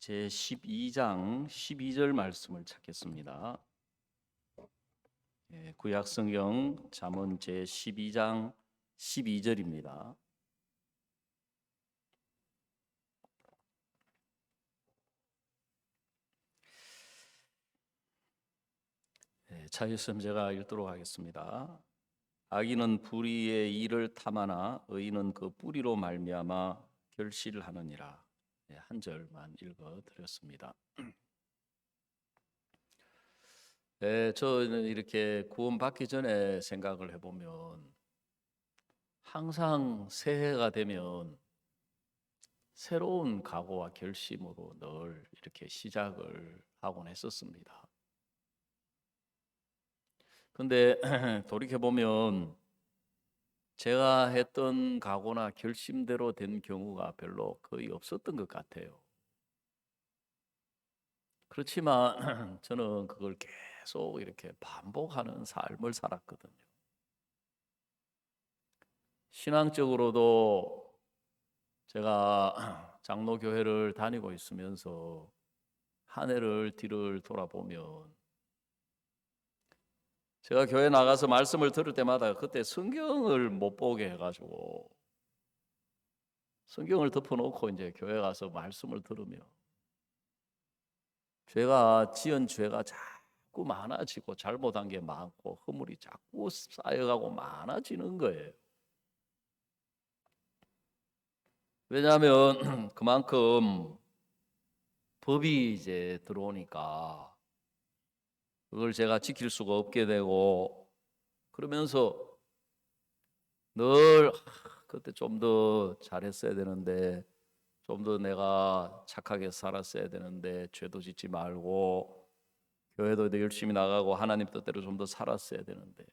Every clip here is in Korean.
제 12장 12절 말씀을 찾겠습니다. 구약 성경 잠언 제 12장 12절입니다. 찾으시면 제가 읽도록 하겠습니다. 악인은 불의의 일을 탐하나 의인은 그 뿌리로 말미암아 결실을 하느니라. 한 절만 읽어 드렸습니다. 저는 이렇게 구원받기 전에 생각을 해보면 항상 새해가 되면 새로운 각오와 결심으로 늘 이렇게 시작을 하곤 했었습니다. 근데 돌이켜보면 제가 했던 각오나 결심대로 된 경우가 별로 거의 없었던 것 같아요. 그렇지만 저는 그걸 계속 이렇게 반복하는 삶을 살았거든요. 신앙적으로도 제가 장로교회를 다니고 있으면서 한 해를 뒤를 돌아보면 제가 교회 나가서 말씀을 들을 때마다 그때 성경을 못 보게 해가지고 성경을 덮어놓고 이제 교회 가서 말씀을 들으며 제가 지은 죄가 자꾸 많아지고 잘못한 게 많고 허물이 자꾸 쌓여가고 많아지는 거예요. 왜냐하면 그만큼 법이 이제 들어오니까 그걸 제가 지킬 수가 없게 되고 그러면서 늘 그때 좀 더 잘했어야 되는데 좀 더 내가 착하게 살았어야 되는데 죄도 짓지 말고 교회도 더 열심히 나가고 하나님 뜻대로 좀 더 살았어야 되는데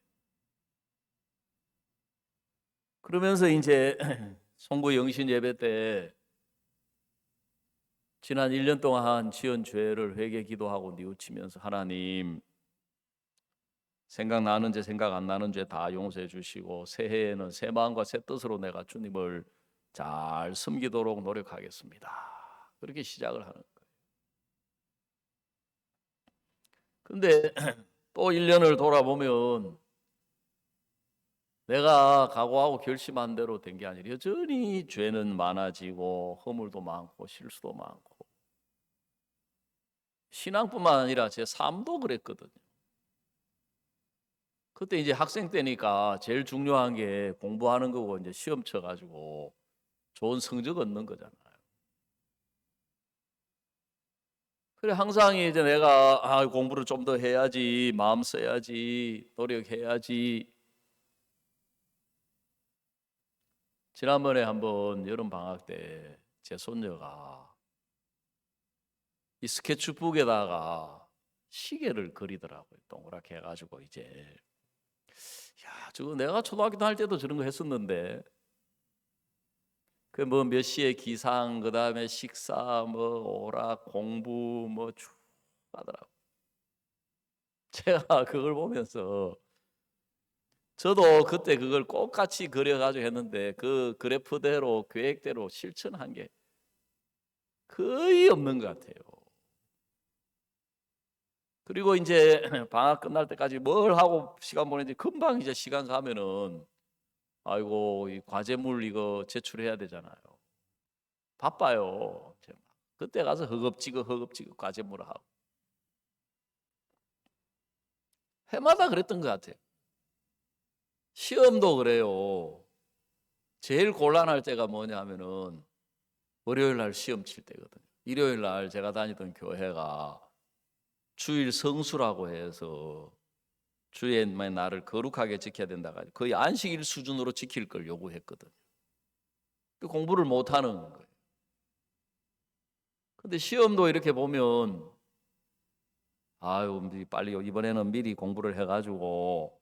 그러면서 이제 송구 영신 예배 때 지난 1년 동안 지은 죄를 회개 기도하고 뉘우치면서 하나님 생각나는 죄 생각 안 나는 죄 다 용서해 주시고 새해에는 새 마음과 새 뜻으로 내가 주님을 잘 섬기도록 노력하겠습니다. 그렇게 시작을 하는 거예요. 근데 또 1년을 돌아보면 내가 각오하고 결심한 대로 된 게 아니라 여전히 죄는 많아지고 허물도 많고 실수도 많고 신앙뿐만 아니라 제 삶도 그랬거든요. 그때 이제 학생 때니까 제일 중요한 게 공부하는 거고 이제 시험 쳐가지고 좋은 성적 얻는 거잖아요. 그래 항상 이제 내가 공부를 좀 더 해야지, 마음 써야지, 노력해야지. 지난번에 한번 여름 방학 때 제 손녀가 이 스케치북에다가 시계를 그리더라고요. 동그랗게 해가지고 이제 야, 저거 내가 초등학교 다닐 때도 저런 거 했었는데 그 뭐 몇 시에 기상, 그 다음에 식사, 뭐 오락, 공부 뭐 쭉 하더라고. 제가 그걸 보면서 저도 그때 그걸 똑같이 그려가지고 했는데 그 그래프대로 계획대로 실천한 게 거의 없는 것 같아요. 그리고 이제 방학 끝날 때까지 뭘 하고 시간 보내는지 금방 이제 시간 가면은 아이고 이 과제물 이거 제출해야 되잖아요. 바빠요. 그때 가서 허겁지겁 과제물 하고 해마다 그랬던 것 같아요. 시험도 그래요. 제일 곤란할 때가 뭐냐 하면은 월요일 날 시험 칠 때거든요. 일요일 날 제가 다니던 교회가 주일 성수라고 해서 주일만 나를 거룩하게 지켜야 된다 가지고 거의 안식일 수준으로 지킬 걸 요구했거든요. 공부를 못 하는 거예요. 근데 시험도 이렇게 보면 아유 빨리 이번에는 미리 공부를 해가지고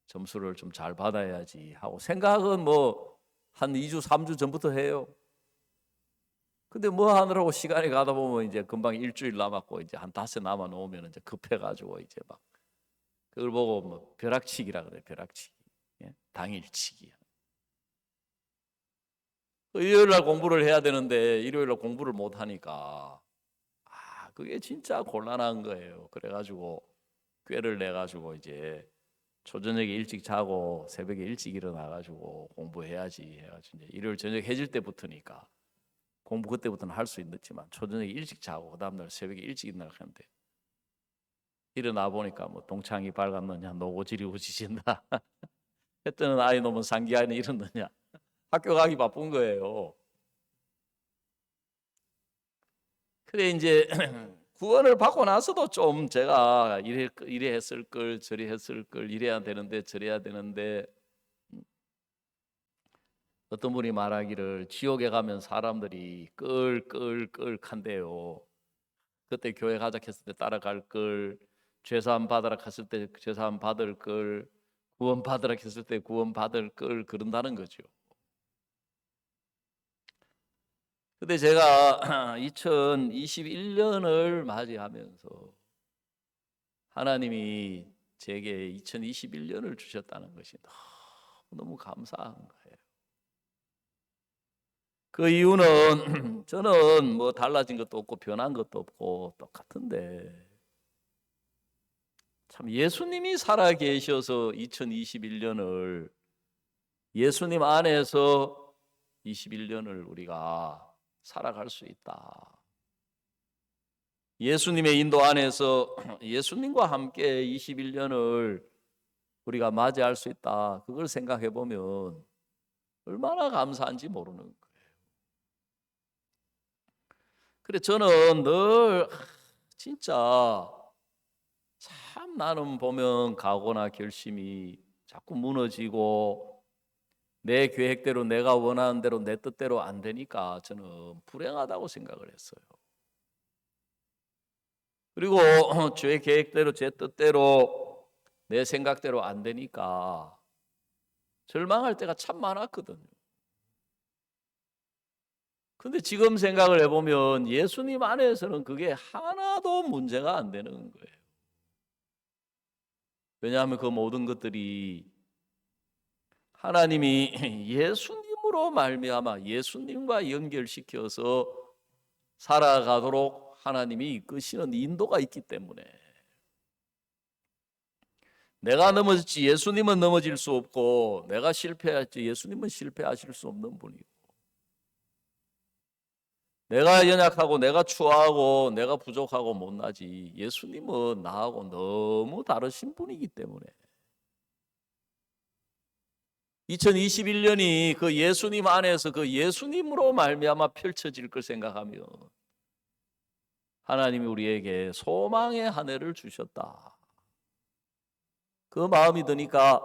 점수를 좀 잘 받아야지 하고 생각은 뭐 한 2주 3주 전부터 해요. 근데 뭐 하느라고 시간이 가다 보면 이제 금방 일주일 남았고 이제 한 닷새 남아 놓으면 이제 급해가지고 이제 막 그걸 보고 뭐 벼락치기라 그래. 벼락치기, 당일치기. 일요일 날 공부를 해야 되는데 일요일 날 공부를 못 하니까 그게 진짜 곤란한 거예요. 그래가지고 꾀를 내가지고 이제 초저녁에 일찍 자고 새벽에 일찍 일어나가지고 공부해야지 해가지고 이제 일요일 저녁 해질 때부터니까 공부 그때부터는 할 수 있지만 초저녁에 일찍 자고 그 다음날 새벽에 일찍 일어나는데 일어나 보니까 뭐 동창이 밝았느냐 노고지리 우지신다 했더니 아이 놈은 상기하니 일어났느냐 학교 가기 바쁜 거예요. 그래 이제 구원을 받고 나서도 좀 제가 이래 했을 걸 저래 했을 걸 이래야 되는데 저래야 되는데 어떤 분이 말하기를 지옥에 가면 사람들이 끌끌끌한데요. 그때 교회 가자 했을 때 따라갈 걸, 죄사함 받으라 했을 때 죄사함 받을 걸, 구원 받으라 했을 때 구원 받을 걸 그런다는 거죠. 근데 제가 2021년을 맞이하면서 하나님이 제게 2021년을 주셨다는 것이 너무 감사한 거예요. 그 이유는 저는 뭐 달라진 것도 없고 변한 것도 없고 똑같은데 참 예수님이 살아 계셔서 2021년을 예수님 안에서 21년을 우리가 살아갈 수 있다. 예수님의 인도 안에서 예수님과 함께 21년을 우리가 맞이할 수 있다. 그걸 생각해 보면 얼마나 감사한지 모르는 거예요. 그래 저는 늘 진짜 참 나는 보면 각오나 결심이 자꾸 무너지고 내 계획대로 내가 원하는 대로 내 뜻대로 안 되니까 저는 불행하다고 생각을 했어요. 그리고 제 계획대로 제 뜻대로 내 생각대로 안 되니까 절망할 때가 참 많았거든요. 근데 지금 생각을 해보면 예수님 안에서는 그게 하나도 문제가 안 되는 거예요. 왜냐하면 그 모든 것들이 하나님이 예수님으로 말미암아 예수님과 연결시켜서 살아가도록 하나님이 이끄시는 인도가 있기 때문에 내가 넘어질지 예수님은 넘어질 수 없고 내가 실패할지 예수님은 실패하실 수 없는 분이고 내가 연약하고 내가 추하고 내가 부족하고 못나지 예수님은 나하고 너무 다르신 분이기 때문에 2021년이 그 예수님 안에서 그 예수님으로 말미암아 펼쳐질 걸 생각하면 하나님이 우리에게 소망의 한 해를 주셨다. 그 마음이 드니까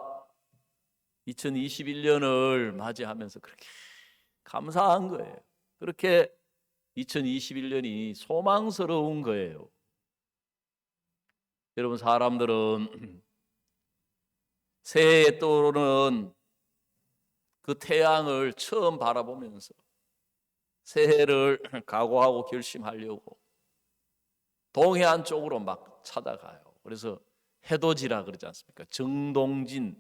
2021년을 맞이하면서 그렇게 감사한 거예요. 그렇게 2021년이 소망스러운 거예요. 여러분 사람들은 새해에 떠오르는 그 태양을 처음 바라보면서 새해를 각오하고 결심하려고 동해안 쪽으로 막 찾아가요. 그래서 해돋이라 그러지 않습니까? 정동진.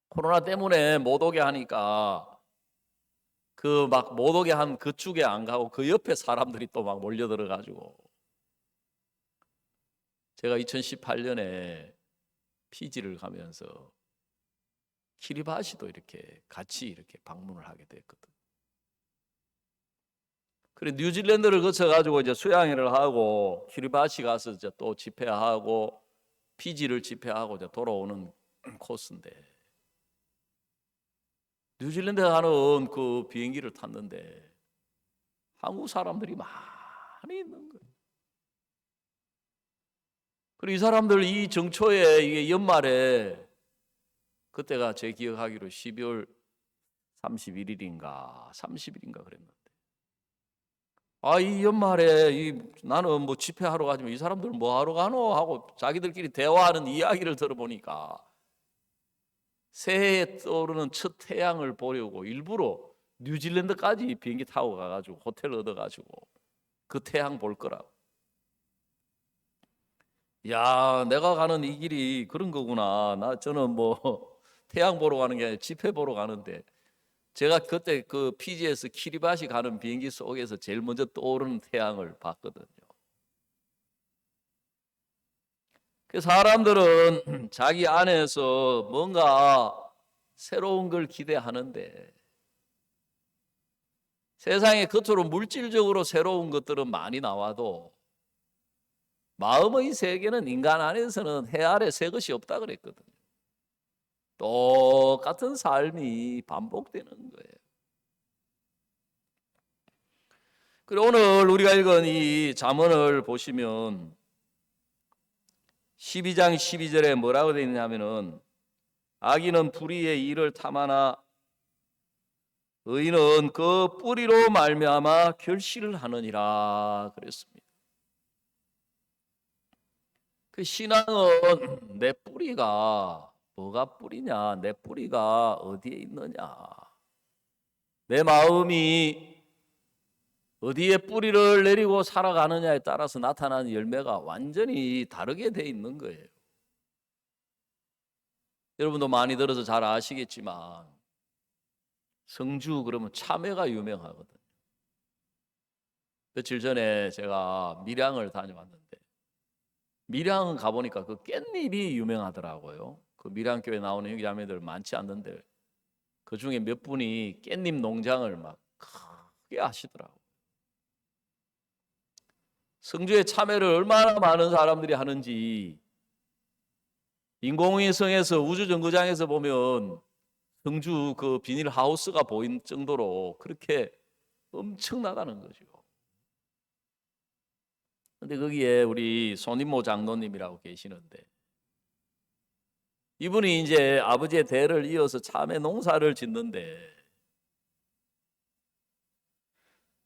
코로나 때문에 못 오게 하니까 그 막 못 오게 한 그쪽에 안 가고 그 옆에 사람들이 또 막 몰려들어 가지고 제가 2018년에 피지를 가면서 키리바시도 이렇게 같이 이렇게 방문을 하게 됐거든. 그래 뉴질랜드를 거쳐 가지고 이제 수양회를 하고 키리바시 가서 이제 또 집회하고 피지를 집회하고 이제 돌아오는 코스인데 뉴질랜드 가는 그 비행기를 탔는데 한국 사람들이 많이 있는 거예요. 그리고 이 사람들 이 정초에 이게 연말에 그때가 제 기억하기로 12월 31일인가 30일인가 그랬는데 이 연말에 나는 뭐 집회하러 가지만 이 사람들은 뭐 하러 가노 하고 자기들끼리 대화하는 이야기를 들어보니까 새해에 떠오르는 첫 태양을 보려고 일부러 뉴질랜드까지 비행기 타고 가가지고 호텔 얻어가지고 그 태양 볼 거라고. 야, 내가 가는 이 길이 그런 거구나. 저는 뭐 태양 보러 가는 게 아니라 집회 보러 가는데 제가 그때 그 피지에서 키리바시 가는 비행기 속에서 제일 먼저 떠오르는 태양을 봤거든요. 그 사람들은 자기 안에서 뭔가 새로운 걸 기대하는데 세상에 겉으로 물질적으로 새로운 것들은 많이 나와도 마음의 세계는 인간 안에서는 해 아래 새 것이 없다 그랬거든요. 똑같은 삶이 반복되는 거예요. 그리고 오늘 우리가 읽은 이 잠언을 보시면 12장 12절에 뭐라고 되어 있냐면은 악인은 불의의 일을 탐하나 의인은 그 뿌리로 말미암아 결실을 하느니라 그랬습니다. 그 신앙은 내 뿌리가 뭐가 뿌리냐, 내 뿌리가 어디에 있느냐, 내 마음이 어디에 뿌리를 내리고 살아가느냐에 따라서 나타나는 열매가 완전히 다르게 돼 있는 거예요. 여러분도 많이 들어서 잘 아시겠지만 성주 그러면 참외가 유명하거든요. 며칠 전에 제가 밀양을 다녀왔는데 밀양 가보니까 그 깻잎이 유명하더라고요. 그 밀양교회 나오는 형제자매들 많지 않는데 그 중에 몇 분이 깻잎 농장을 막 크게 하시더라고요. 성주에 참외를 얼마나 많은 사람들이 하는지 인공위성에서 우주정거장에서 보면 성주 그 비닐하우스가 보인 정도로 그렇게 엄청나다는 거죠. 근데 거기에 우리 손인모 장로님이라고 계시는데 이분이 이제 아버지의 대를 이어서 참외 농사를 짓는데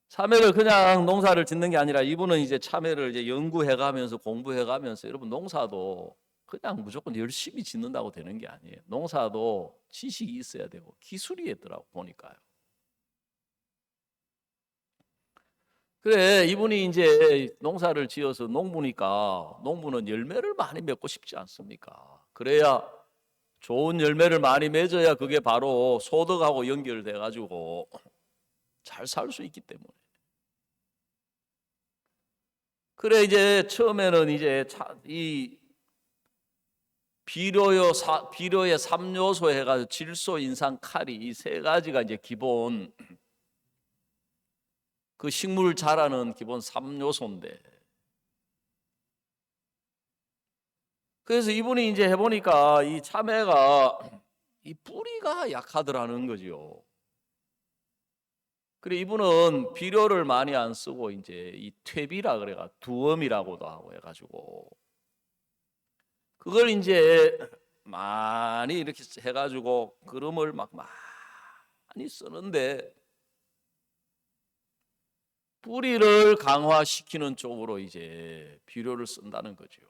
참외를 그냥 농사를 짓는 게 아니라 이분은 이제 참외를 이제 연구해가면서 공부해가면서 여러분 농사도 그냥 무조건 열심히 짓는다고 되는 게 아니에요. 농사도 지식이 있어야 되고 기술이 있더라고 보니까요. 그래 이분이 이제 농사를 지어서 농부니까 농부는 열매를 많이 맺고 싶지 않습니까? 그래야 좋은 열매를 많이 맺어야 그게 바로 소득하고 연결돼 가지고 잘 살 수 있기 때문에. 그래 이제 처음에는 이제 이 비료의 3요소 해가지고 질소, 인상, 칼이 이 세 가지가 이제 기본 그 식물 자라는 기본 3요소인데 그래서 이분이 이제 해보니까 이 참외가 이 뿌리가 약하더라는 거죠. 그래 이분은 비료를 많이 안 쓰고 이제 이 퇴비라 그래가 두엄이라고도 하고 해가지고 그걸 이제 많이 이렇게 해가지고 그름을 막 많이 쓰는데 뿌리를 강화시키는 쪽으로 이제 비료를 쓴다는 거죠.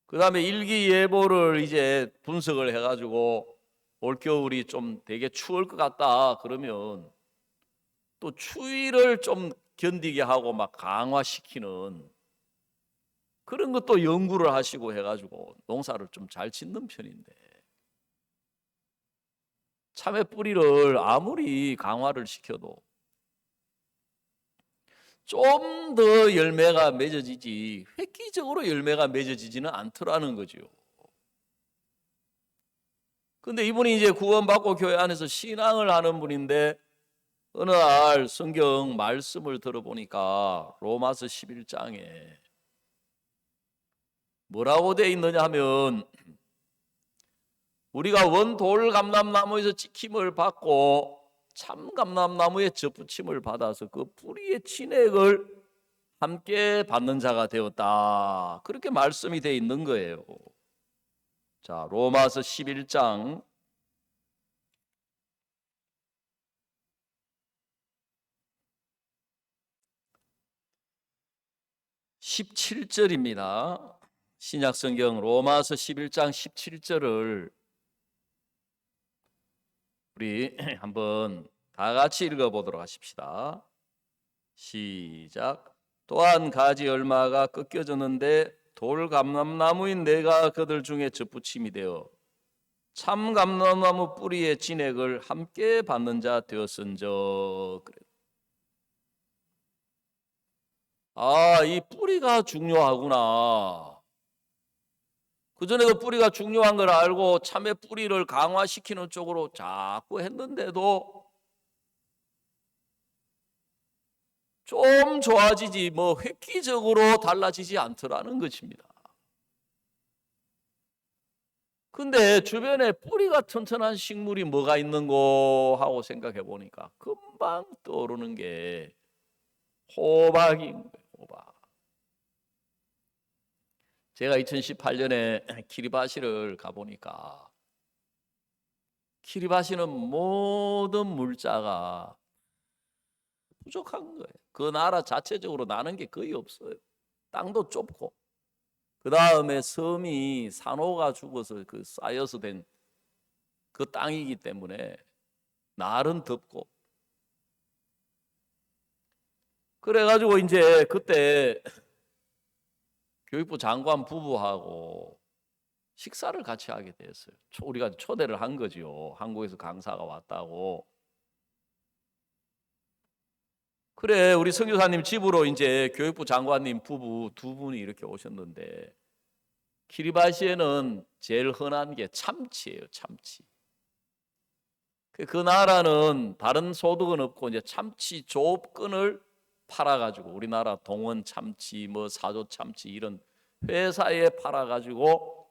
그 다음에 일기예보를 이제 분석을 해가지고 올겨울이 좀 되게 추울 것 같다 그러면 또 추위를 좀 견디게 하고 막 강화시키는 그런 것도 연구를 하시고 해가지고 농사를 좀 잘 짓는 편인데 참외 뿌리를 아무리 강화를 시켜도 좀 더 열매가 맺어지지 획기적으로 열매가 맺어지지는 않더라는 거죠. 근데 이분이 이제 구원받고 교회 안에서 신앙을 하는 분인데 어느 날 성경 말씀을 들어보니까 로마서 11장에 뭐라고 되어 있느냐 하면 우리가 원돌 감람나무에서 지킴을 받고 참 감람나무의 젖붙임을 받아서 그 뿌리의 진액을 함께 받는 자가 되었다. 그렇게 말씀이 되어 있는 거예요. 자, 로마서 11장 17절입니다. 신약성경 로마서 11장 17절을 우리 한번 다 같이 읽어보도록 하십시다. 시작. 또한 가지 얼마가 꺾여졌는데 돌 감람나무인 내가 그들 중에 젖붙임이 되어 참감람나무 뿌리의 진액을 함께 받는 자 되었은저. 이 뿌리가 중요하구나. 그전에도 뿌리가 중요한 걸 알고 참외 뿌리를 강화시키는 쪽으로 자꾸 했는데도 좀 좋아지지 획기적으로 달라지지 않더라는 것입니다. 근데 주변에 뿌리가 튼튼한 식물이 뭐가 있는고 하고 생각해 보니까 금방 떠오르는 게 호박인 거예요. 호박. 제가 2018년에 키리바시를 가보니까 키리바시는 모든 물자가 부족한 거예요. 그 나라 자체적으로 나는 게 거의 없어요. 땅도 좁고, 그 다음에 섬이 산호가 죽어서 쌓여서 된 그 땅이기 때문에 날은 덥고. 그래가지고 이제 그때 교육부 장관 부부하고 식사를 같이 하게 됐어요. 우리가 초대를 한 거지요. 한국에서 강사가 왔다고. 그래, 우리 선교사님 집으로 이제 교육부 장관님 부부 두 분이 이렇게 오셨는데, 키리바시에는 제일 흔한 게 참치예요. 참치. 그 나라는 다른 소득은 없고 이제 참치 조업권을 팔아가지고, 우리나라 동원 참치, 사조 참치 이런 회사에 팔아가지고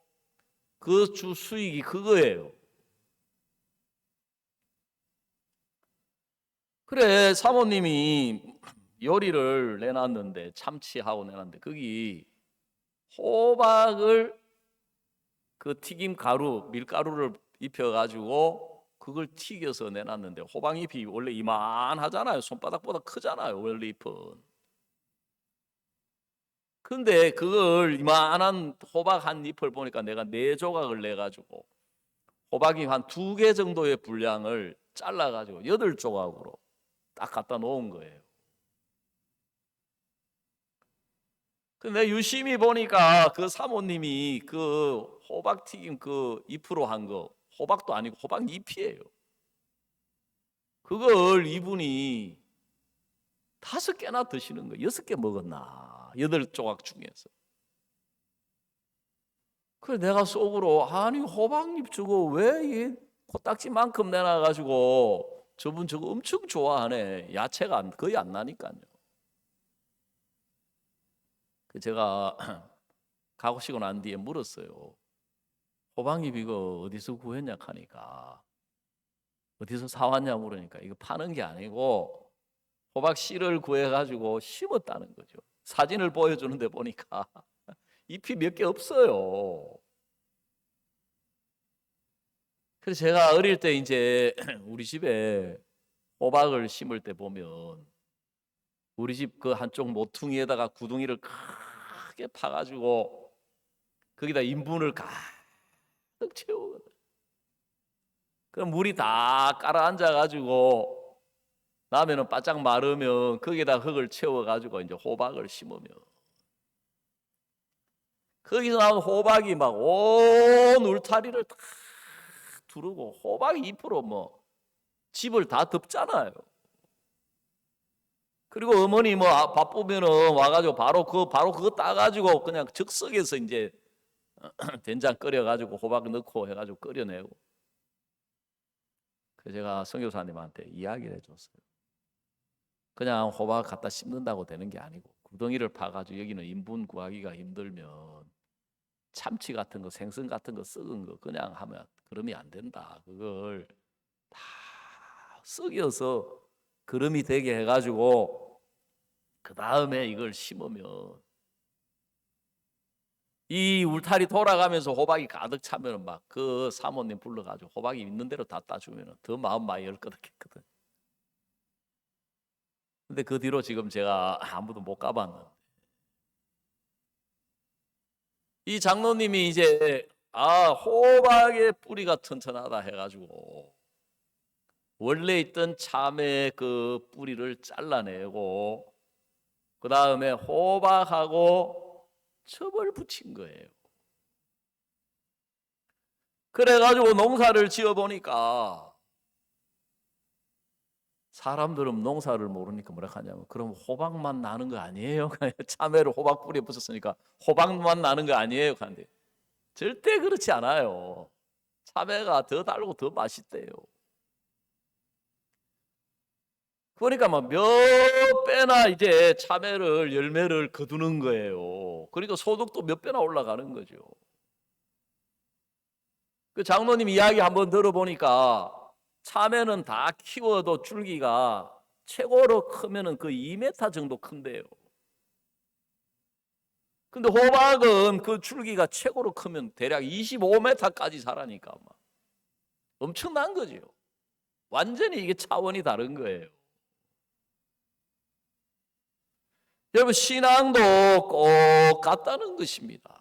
그 주 수익이 그거예요. 그래, 사모님이 요리를 내놨는데, 참치하고 내놨는데, 거기 호박을 그 튀김 가루, 밀가루를 입혀가지고 그걸 튀겨서 내놨는데, 호박잎이 원래 이만하잖아요. 손바닥보다 크잖아요, 원래 잎은. 근데 그걸 이만한 호박 한 잎을 보니까 내가 4조각을 내가지고 호박잎 한 2개 정도의 분량을 잘라가지고 8조각으로 딱 갖다 놓은 거예요. 근데 유심히 보니까 그 사모님이 그 호박 튀김 그 잎으로 한 거, 호박도 아니고 호박 잎이에요. 그걸 이분이 5개나 드시는 거예요. 6개 먹었나? 8조각 중에서. 그래 내가 속으로 아니 호박잎 저거 왜 이 코딱지만큼 내놔가지고 저분 저거 엄청 좋아하네. 야채가 거의 안 나니까요. 제가 가고 난 뒤에 물었어요. 호박잎 이거 어디서 구했냐 하니까, 어디서 사왔냐 물으니까 이거 파는 게 아니고 호박 씨를 구해가지고 심었다는 거죠. 사진을 보여주는데 보니까 잎이 몇 개 없어요. 그래서 제가 어릴 때 이제 우리 집에 호박을 심을 때 보면 우리 집 그 한쪽 모퉁이에다가 구덩이를 크게 파가지고 거기다 인분을 가득 채우거든. 그럼 물이 다 깔아앉아가지고 나면은 바짝 마르면 거기다 흙을 채워가지고 이제 호박을 심으면 거기서 나온 호박이 막 온 울타리를 다 두르고 호박이 잎으로 집을 다 덮잖아요. 그리고 어머니 바쁘면은 와가지고 바로 그거 따가지고 그냥 즉석에서 이제 된장 끓여가지고 호박 넣고 해가지고 끓여내고. 그래서 제가 선교사님한테 이야기를 해줬어요. 그냥 호박 갖다 심는다고 되는 게 아니고 구덩이를 파가지고 여기는 인분 구하기가 힘들면 참치 같은 거, 생선 같은 거 썩은 거 그냥 하면 그러면 안 된다. 그걸 다 썩여서 그름이 되게 해가지고 그 다음에 이걸 심으면 이 울타리 돌아가면서 호박이 가득 차면 막 그 사모님 불러가지고 호박이 있는 대로 다 따주면 더 마음 많이 열거득했거든. 근데 그 뒤로 지금 제가 아무도 못 가봤는데 이 장로님이 이제 호박의 뿌리가 튼튼하다 해가지고 원래 있던 참외 그 뿌리를 잘라내고 그 다음에 호박하고 첩을 붙인 거예요. 그래가지고 농사를 지어보니까 사람들은 농사를 모르니까 뭐라 하냐면 그럼 호박만 나는 거 아니에요? 참외를 호박 뿌리에 붙였으니까 호박만 나는 거 아니에요? 하는데 절대 그렇지 않아요. 참외가 더 달고 더 맛있대요. 그러니까 막 몇 배나 이제 참외를 열매를 거두는 거예요. 그러니까 소득도 몇 배나 올라가는 거죠. 그 장로님 이야기 한번 들어보니까 참외는 다 키워도 줄기가 최고로 크면은 그 2m 정도 큰데요. 근데 호박은 그 줄기가 최고로 크면 대략 25m까지 자라니까 막 엄청난 거죠. 완전히 이게 차원이 다른 거예요. 여러분 신앙도 꼭 같다는 것입니다.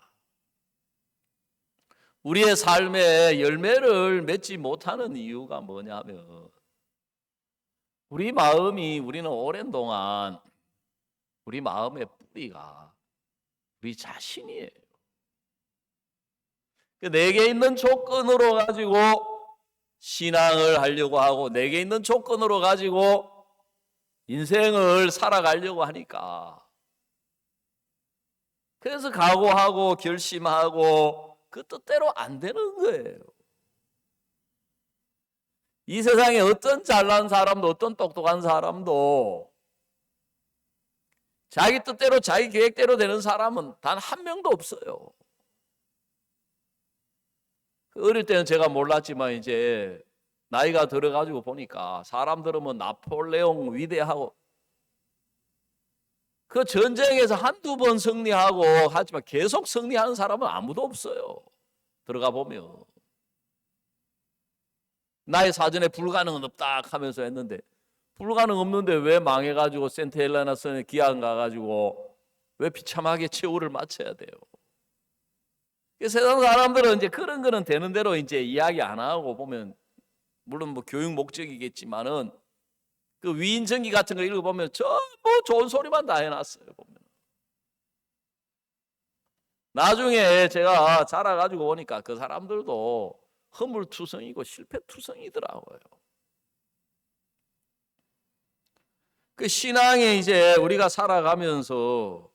우리의 삶에 열매를 맺지 못하는 이유가 뭐냐면 우리 마음이 우리는 오랜 동안 우리 마음의 뿌리가 우리 자신이에요. 내게 있는 조건으로 가지고 신앙을 하려고 하고 내게 있는 조건으로 가지고 인생을 살아가려고 하니까 그래서 각오하고 결심하고 그 뜻대로 안 되는 거예요. 이 세상에 어떤 잘난 사람도 어떤 똑똑한 사람도 자기 뜻대로 자기 계획대로 되는 사람은 단 한 명도 없어요. 어릴 때는 제가 몰랐지만 이제 나이가 들어가지고 보니까 사람들은 뭐 나폴레옹 위대하고 그 전쟁에서 한두 번 승리하고 하지만 계속 승리하는 사람은 아무도 없어요. 들어가 보면 나의 사전에 불가능은 없다 하면서 했는데 불가능 없는데 왜 망해가지고 센트헬레나 선에 기한 가가지고 왜 비참하게 최후를 마쳐야 돼요? 세상 사람들은 이제 그런 거는 되는 대로 이제 이야기 안 하고 보면 물론 뭐 교육 목적이겠지만은 그 위인전기 같은 거 읽어보면 전부 좋은 소리만 다 해놨어요. 보면 나중에 제가 자라가지고 보니까 그 사람들도 허물투성이고 실패투성이더라고요. 그 신앙에 이제 우리가 살아가면서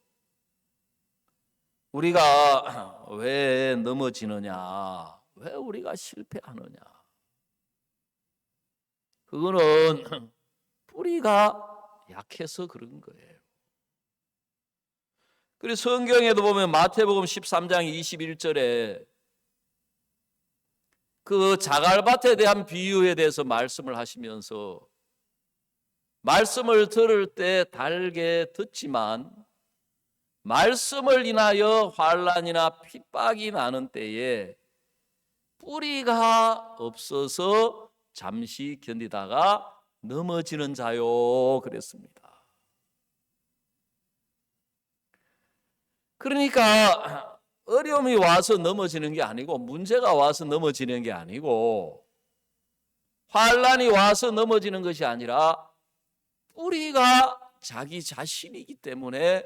우리가 왜 넘어지느냐, 왜 우리가 실패하느냐, 그거는 뿌리가 약해서 그런 거예요. 그래서 성경에도 보면 마태복음 13장 21절에 그 자갈밭에 대한 비유에 대해서 말씀을 하시면서 말씀을 들을 때 달게 듣지만 말씀을 인하여 환난이나 핍박이 나는 때에 뿌리가 없어서 잠시 견디다가 넘어지는 자요 그랬습니다. 그러니까 어려움이 와서 넘어지는 게 아니고 문제가 와서 넘어지는 게 아니고 환난이 와서 넘어지는 것이 아니라 뿌리가 자기 자신이기 때문에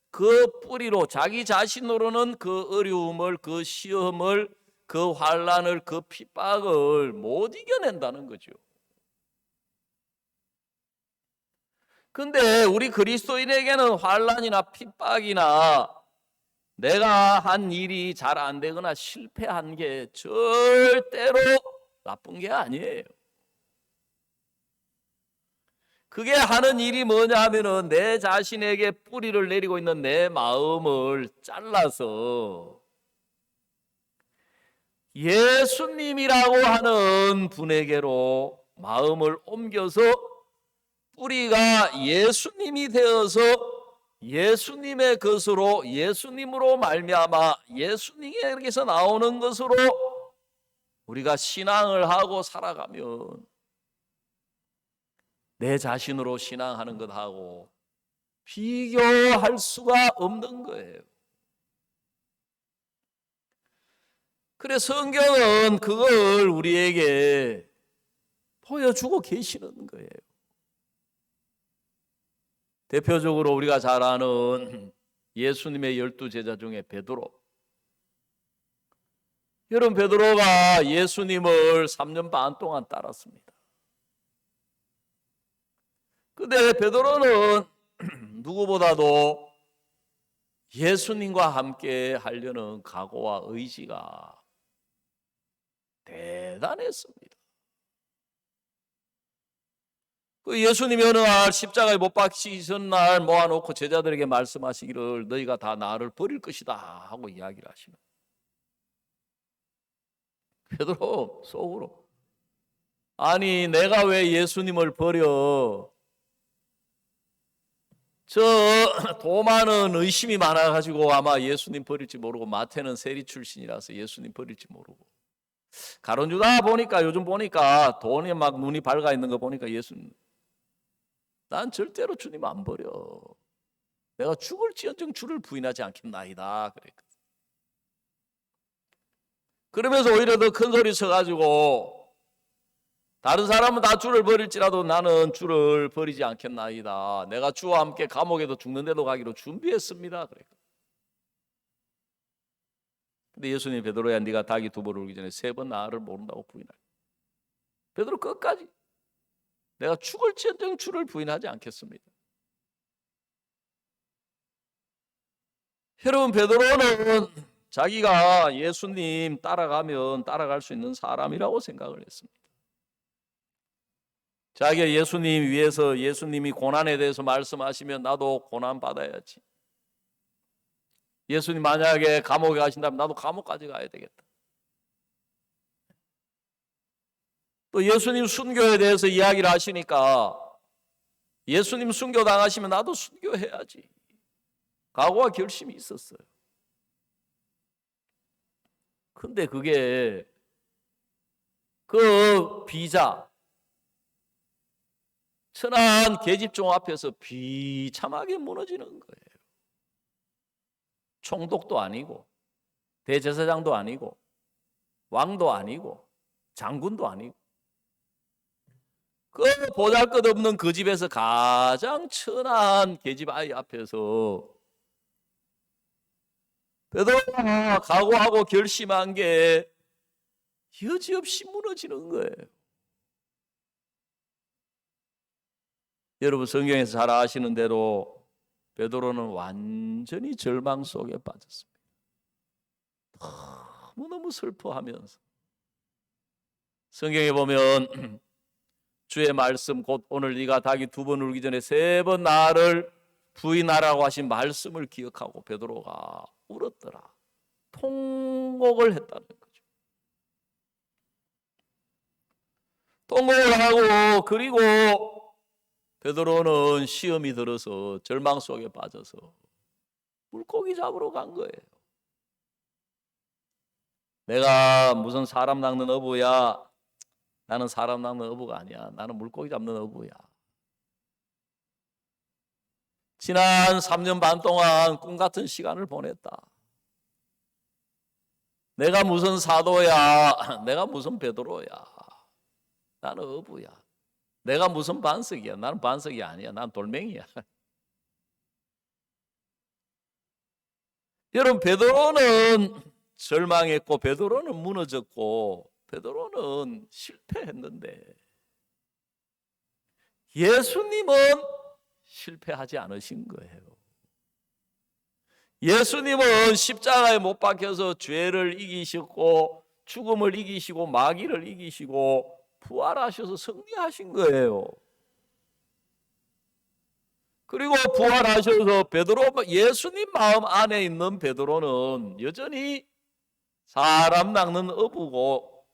그 뿌리로 자기 자신으로는 그 어려움을 그 시험을 그 환난을 그 핍박을 못 이겨낸다는 거죠. 근데 우리 그리스도인에게는 환난이나 핍박이나 내가 한 일이 잘 안 되거나 실패한 게 절대로 나쁜 게 아니에요. 그게 하는 일이 뭐냐 하면은 내 자신에게 뿌리를 내리고 있는 내 마음을 잘라서 예수님이라고 하는 분에게로 마음을 옮겨서 뿌리가 예수님이 되어서 예수님의 것으로 예수님으로 말미암아 예수님에게서 나오는 것으로 우리가 신앙을 하고 살아가면 내 자신으로 신앙하는 것하고 비교할 수가 없는 거예요. 그래서 성경은 그걸 우리에게 보여주고 계시는 거예요. 대표적으로 우리가 잘 아는 예수님의 12 제자 중에 베드로. 여러분, 베드로가 예수님을 3년 반 동안 따랐습니다. 근데 베드로는 누구보다도 예수님과 함께 하려는 각오와 의지가 대단했습니다. 그 예수님이 어느 날 십자가에 못 박히신 날 모아놓고 제자들에게 말씀하시기를 너희가 다 나를 버릴 것이다 하고 이야기를 하시는. 베드로 속으로 아니 내가 왜 예수님을 버려? 저 도마는 의심이 많아가지고 아마 예수님 버릴지 모르고 마태는 세리 출신이라서 예수님 버릴지 모르고 가룟 유다 보니까 요즘 보니까 돈이 막 눈이 밝아 있는 거 보니까 예수님 난 절대로 주님 안 버려. 내가 죽을지언정 주를 부인하지 않겠나이다 그랬거든. 그러면서 오히려 더 큰 소리 쳐가지고 다른 사람은 다 주를 버릴지라도 나는 주를 버리지 않겠나이다. 내가 주와 함께 감옥에도 죽는데도 가기로 준비했습니다. 그랬거든. 근데 예수님 베드로야 네가 닭이 두 번 울기 전에 세 번 나를 모른다고 부인할. 베드로 끝까지 내가 죽을지언정 주를 부인하지 않겠습니다. 여러분 베드로는 자기가 예수님 따라가면 따라갈 수 있는 사람이라고 생각을 했습니다. 자기가 예수님 위해서 예수님이 고난에 대해서 말씀하시면 나도 고난 받아야지. 예수님 만약에 감옥에 가신다면 나도 감옥까지 가야 되겠다. 또 예수님 순교에 대해서 이야기를 하시니까 예수님 순교 당하시면 나도 순교해야지. 각오와 결심이 있었어요. 근데 그게 그 비자 천한 계집종 앞에서 비참하게 무너지는 거예요. 총독도 아니고 대제사장도 아니고 왕도 아니고 장군도 아니고 그 보잘것없는 그 집에서 가장 천한 계집 아이 앞에서 베드로가 각오하고 결심한 게 여지없이 무너지는 거예요. 여러분 성경에서 잘 아시는 대로 베드로는 완전히 절망 속에 빠졌습니다. 너무너무 슬퍼하면서 성경에 보면 주의 말씀 곧 오늘 네가 닭이 두 번 울기 전에 세 번 나를 부인하라고 하신 말씀을 기억하고 베드로가 울었더라. 통곡을 했다는 거죠. 통곡을 하고 그리고 베드로는 시험이 들어서 절망 속에 빠져서 물고기 잡으러 간 거예요. 내가 무슨 사람 낚는 어부야. 나는 사람 낚는 어부가 아니야. 나는 물고기 잡는 어부야. 지난 3년 반 동안 꿈 같은 시간을 보냈다. 내가 무슨 사도야. 내가 무슨 베드로야. 나는 어부야. 내가 무슨 반석이야. 나는 반석이 아니야. 난 돌멩이야. 여러분 베드로는 절망했고 베드로는 무너졌고 베드로는 실패했는데 예수님은 실패하지 않으신 거예요. 예수님은 십자가에 못 박혀서 죄를 이기셨고 죽음을 이기시고 마귀를 이기시고 부활하셔서 승리하신 거예요. 그리고 부활하셔서 베드로 예수님 마음 안에 있는 베드로는 여전히 사람 낚는 어부고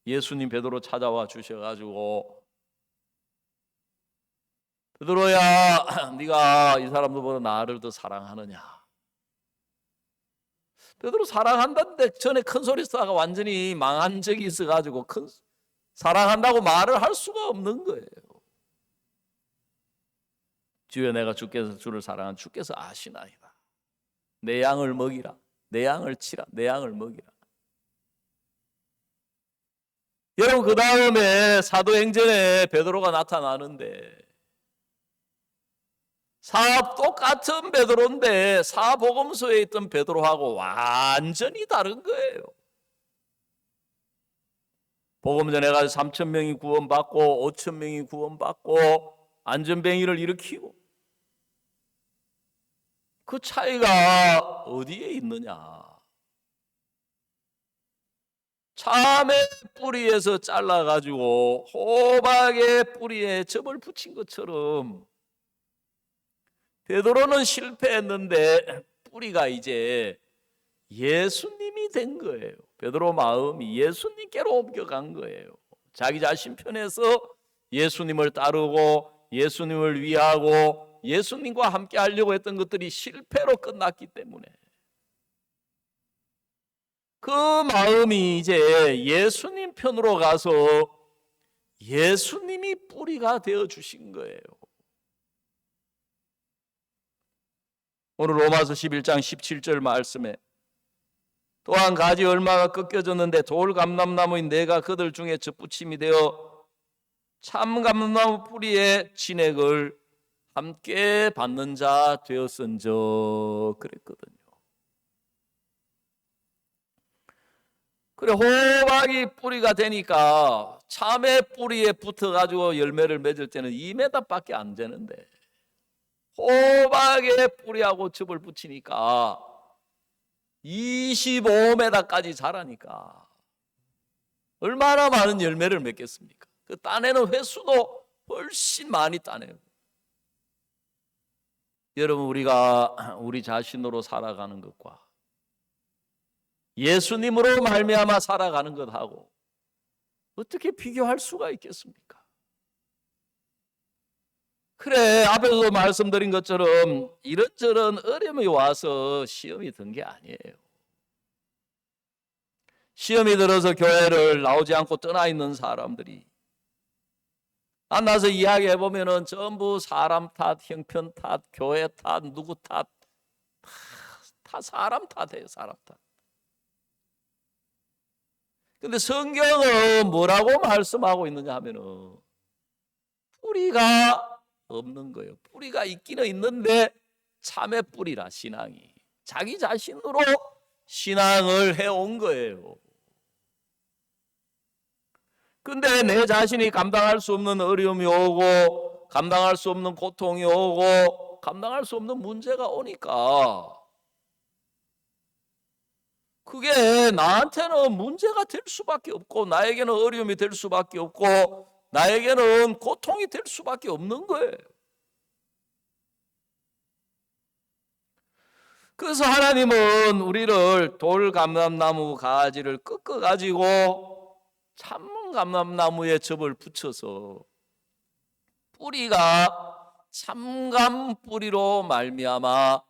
예수님 베드로 찾아와 주셔가지고 베드로야 네가 이 사람들보다 나를 더 사랑하느냐. 베드로 사랑한다는데 전에 큰 소리 쓰다가 완전히 망한 적이 있어가지고 사랑한다고 말을 할 수가 없는 거예요. 주여 내가 주께서 주를 사랑한 주께서 아시나이다. 내 양을 먹이라. 내 양을 치라. 내 양을 먹이라. 여러분 그 다음에 사도행전에 베드로가 나타나는데 똑같은 베드로인데 사복음서에 있던 베드로하고 완전히 다른 거예요. 복음 전해가지고 3,000명이 구원받고 5,000명이 구원받고 안전뱅이를 일으키고, 그 차이가 어디에 있느냐? 참의 뿌리에서 잘라가지고 호박의 뿌리에 접을 붙인 것처럼 베드로는 실패했는데 뿌리가 이제 예수님이 된 거예요. 베드로 마음이 예수님께로 옮겨간 거예요. 자기 자신 편에서 예수님을 따르고 예수님을 위하고 예수님과 함께 하려고 했던 것들이 실패로 끝났기 때문에 그 마음이 이제 예수님 편으로 가서 예수님이 뿌리가 되어 주신 거예요. 오늘 로마서 11장 17절 말씀에 또 한 가지 얼마가 꺾여졌는데 돌감람나무인 내가 그들 중에 접붙임이 되어 참감람나무 뿌리에 진액을 함께 받는 자 되었은저 그랬거든요. 그래, 호박이 뿌리가 되니까 참외 뿌리에 붙어가지고 열매를 맺을 때는 2m밖에 안 되는데 호박의 뿌리하고 즙을 붙이니까 25m까지 자라니까 얼마나 많은 열매를 맺겠습니까? 그 따내는 횟수도 훨씬 많이 따내고. 여러분, 우리가 우리 자신으로 살아가는 것과 예수님으로 말미암아 살아가는 것하고 어떻게 비교할 수가 있겠습니까? 그래, 앞에서도 말씀드린 것처럼 이런저런 어려움이 와서 시험이 든 게 아니에요. 시험이 들어서 교회를 나오지 않고 떠나 있는 사람들이 만나서 이야기해보면 전부 사람 탓, 형편 탓, 교회 탓, 누구 탓, 다 사람 탓이에요. 사람 탓. 근데 성경은 뭐라고 말씀하고 있느냐 하면은 뿌리가 없는 거예요. 뿌리가 있기는 있는데 참의 뿌리라, 신앙이. 자기 자신으로 신앙을 해온 거예요. 근데 내 자신이 감당할 수 없는 어려움이 오고 감당할 수 없는 고통이 오고 감당할 수 없는 문제가 오니까 그게 나한테는 문제가 될 수밖에 없고 나에게는 어려움이 될 수밖에 없고 나에게는 고통이 될 수밖에 없는 거예요. 그래서 하나님은 우리를 돌감람나무 가지를 꺾어가지고 참감람나무에 접을 붙여서 뿌리가 참감 뿌리로 말미암아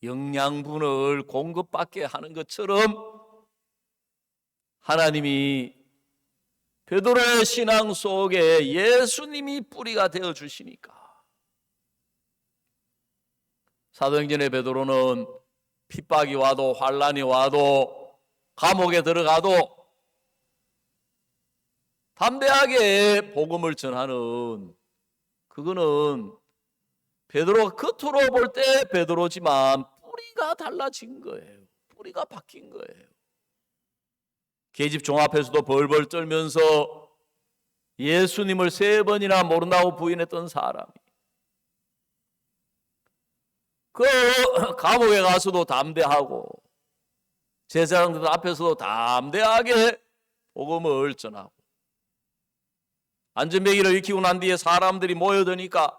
영양분을 공급받게 하는 것처럼 하나님이 베드로의 신앙 속에 예수님이 뿌리가 되어 주시니까 사도행전의 베드로는 핍박이 와도 환난이 와도 감옥에 들어가도 담대하게 복음을 전하는, 그거는 베드로가 겉으로 볼 때 베드로지만 뿌리가 달라진 거예요. 뿌리가 바뀐 거예요. 계집종 앞에서도 벌벌 떨면서 예수님을 3번이나 모른다고 부인했던 사람이 그 감옥에 가서도 담대하고 제사장들 앞에서도 담대하게 복음을 전하고 안전뱅이를 익히고 난 뒤에 사람들이 모여드니까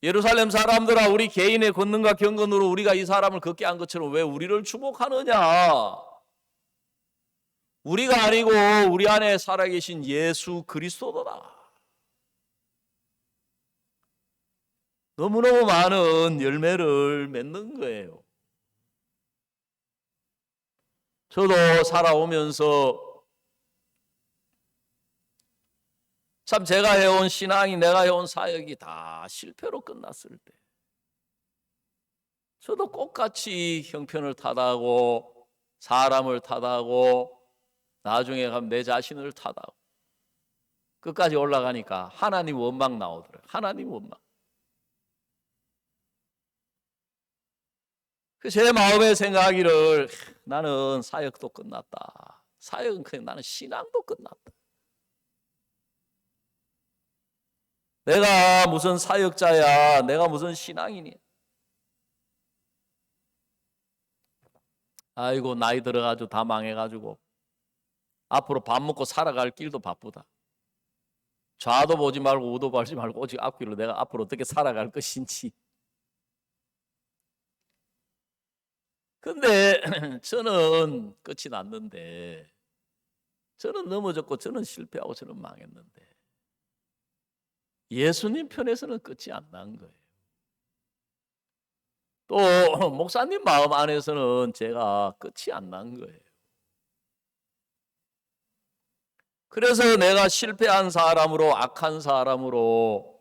예루살렘 사람들아, 우리 개인의 권능과 경건으로 우리가 이 사람을 걷게 한 것처럼 왜 우리를 주목하느냐? 우리가 아니고 우리 안에 살아계신 예수 그리스도다. 너무너무 많은 열매를 맺는 거예요. 저도 살아오면서 참 제가 해온 신앙이, 내가 해온 사역이 다 실패로 끝났을 때 저도 똑같이 형편을 탓하고 사람을 탓하고 나중에 가면 내 자신을 탓하고 끝까지 올라가니까 하나님 원망 나오더라고요. 하나님 원망. 제 마음에 생각하기를 나는 사역도 끝났다. 사역은 그냥 나는 신앙도 끝났다. 내가 무슨 사역자야, 내가 무슨 신앙이니. 아이고 나이 들어가지고 다 망해가지고 앞으로 밥 먹고 살아갈 길도 바쁘다. 좌도 보지 말고 우도 보지 말고 오직 앞길로 내가 앞으로 어떻게 살아갈 것인지. 근데 저는 끝이 났는데, 저는 넘어졌고 저는 실패하고 저는 망했는데 예수님 편에서는 끝이 안 난 거예요. 또 목사님 마음 안에서는 제가 끝이 안 난 거예요. 그래서 내가 실패한 사람으로, 악한 사람으로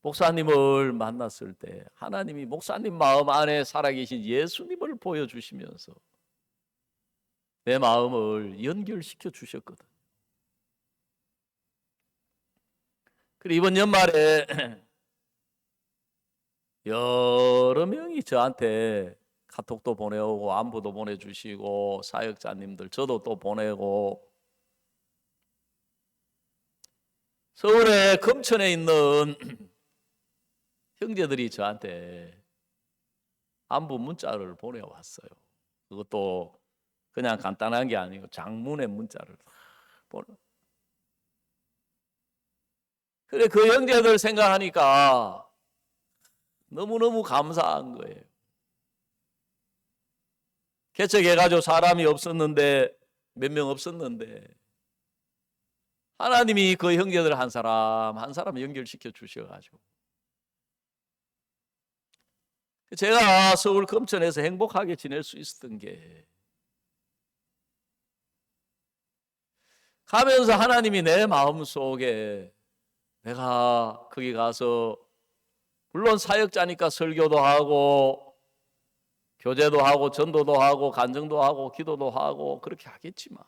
목사님을 만났을 때 하나님이 목사님 마음 안에 살아계신 예수님을 보여주시면서 내 마음을 연결시켜 주셨거든. 그리고 이번 연말에 여러 명이 저한테 카톡도 보내오고 안부도 보내주시고 사역자님들 저도 또 보내고, 서울에 금천에 있는 형제들이 저한테 안부 문자를 보내왔어요. 그것도 그냥 간단한 게 아니고 장문의 문자를 보내. 그래 그 형제들 생각하니까 너무너무 감사한 거예요. 개척해가지고 사람이 없었는데, 몇 명 없었는데 하나님이 그 형제들 한 사람 한 사람 연결시켜 주셔가지고 제가 서울 금천에서 행복하게 지낼 수 있었던 게, 가면서 하나님이 내 마음속에 내가 거기 가서 물론 사역자니까 설교도 하고 교제도 하고 전도도 하고 간증도 하고 기도도 하고 그렇게 하겠지만,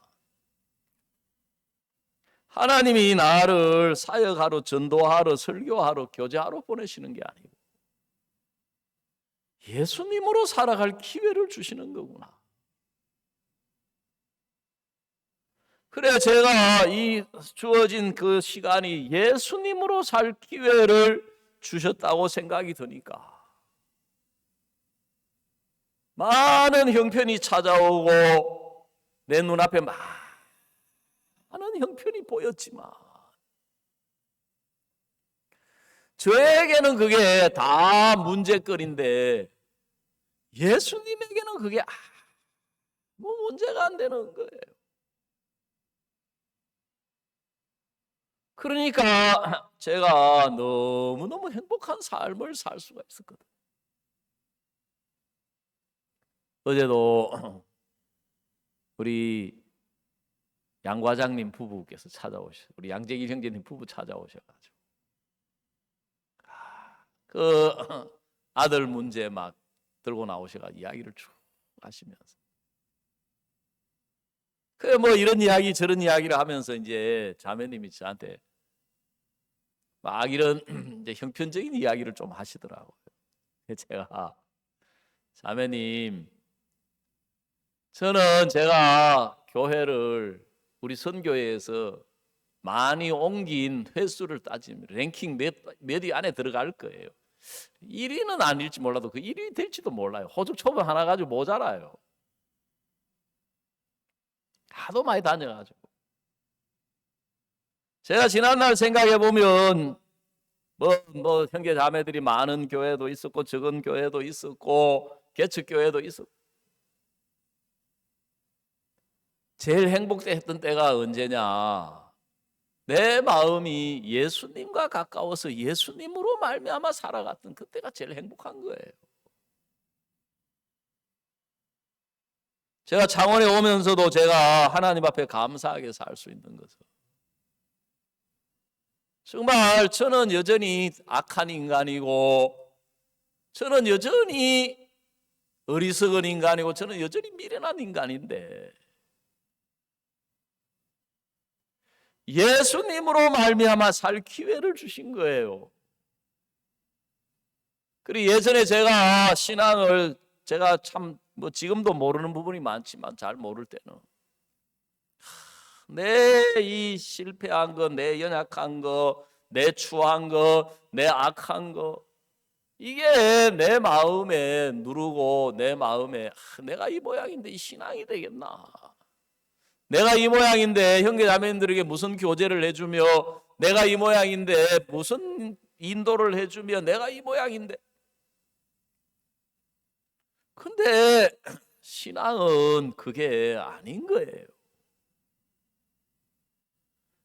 하나님이 나를 사역하러 전도하러 설교하러 교제하러 보내시는 게 아니고 예수님으로 살아갈 기회를 주시는 거구나. 그래 제가 이 주어진 그 시간이 예수님으로 살 기회를 주셨다고 생각이 드니까 많은 형편이 찾아오고 내 눈앞에 많은 형편이 보였지만 저에게는 그게 다 문제거리인데 예수님에게는 그게 아무 문제가 안 되는 거예요. 그러니까 제가 너무너무 행복한 삶을 살 수가 있었거든. 어제도 우리 양 과장님 부부께서 우리 양재길 형제님 부부 찾아오셔가지고 그 아들 문제 막 들고 나오셔가 이야기를 쭉 하시면서 그 뭐 이런 이야기 저런 이야기를 하면서 이제 자매님이 저한테 막 이런 이제 형편적인 이야기를 좀 하시더라고요. 제가 자매님, 저는 제가 교회를 우리 선교회에서 많이 옮긴 횟수를 따지면 랭킹 몇 위 안에 들어갈 거예요. 1위는 아닐지 몰라도 그 1위 될지도 몰라요. 호적 초보 하나 가지고 모자라요. 하도 많이 다녀가지고. 제가 지난날 생각해 보면 뭐 형제 자매들이 많은 교회도 있었고 적은 교회도 있었고 개척 교회도 있었고, 제일 행복했던 때가 언제냐? 내 마음이 예수님과 가까워서 예수님으로 말미암아 살아갔던 그때가 제일 행복한 거예요. 제가 창원에 오면서도 제가 하나님 앞에 감사하게 살 수 있는 것은, 정말 저는 여전히 악한 인간이고 저는 여전히 어리석은 인간이고 저는 여전히 미련한 인간인데 예수님으로 말미암아 살 기회를 주신 거예요. 그리고 예전에 제가 신앙을 제가 참 뭐 지금도 모르는 부분이 많지만 잘 모를 때는 내 이 실패한 거, 내 연약한 거, 내 추한 거, 내 악한 거 이게 내 마음에 누르고 내 마음에 내가 이 모양인데 이 신앙이 되겠나? 내가 이 모양인데 형제 자매님들에게 무슨 교제를 해주며 내가 이 모양인데 무슨 인도를 해주며 내가 이 모양인데 근데 신앙은 그게 아닌 거예요.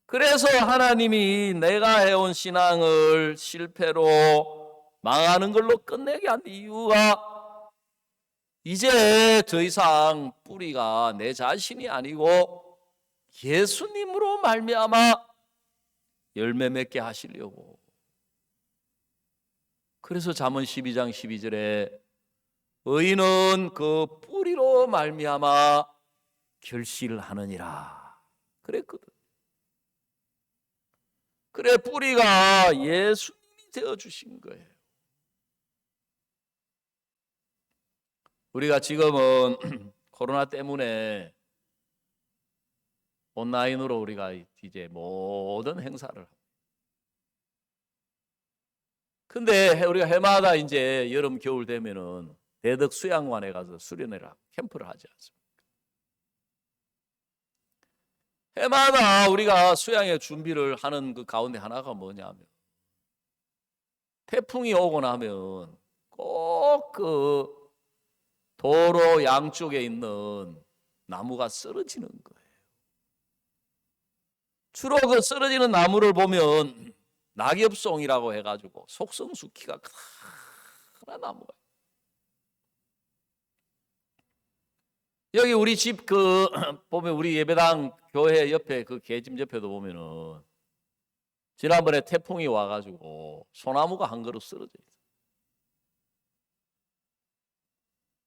그래서 하나님이 내가 해온 신앙을 실패로 망하는 걸로 끝내게 한 이유가 이제 더 이상 뿌리가 내 자신이 아니고 예수님으로 말미암아 열매 맺게 하시려고. 그래서 잠언 12장 12절에 의인은 그 뿌리로 말미암아 결실을 하느니라 그랬거든. 그래 뿌리가 예수님이 되어주신 거예요. 우리가 지금은 코로나 때문에 온라인으로 우리가 이제 모든 행사를 하고 근데 우리가 해마다 이제 여름 겨울 되면은 대덕 수양관에 가서 수련회를 캠프를 하지 않습니까? 해마다 우리가 수양의 준비를 하는 그 가운데 하나가 뭐냐면 태풍이 오고 나면 꼭 그 도로 양쪽에 있는 나무가 쓰러지는 거예요. 주로 그 쓰러지는 나무를 보면 낙엽송이라고 해가지고 속성수 키가 큰 나무가 여기 우리 집 그 보면 우리 예배당 교회 옆에 그 계집 옆에도 보면은 지난번에 태풍이 와가지고 소나무가 한 그루 쓰러져 있어요.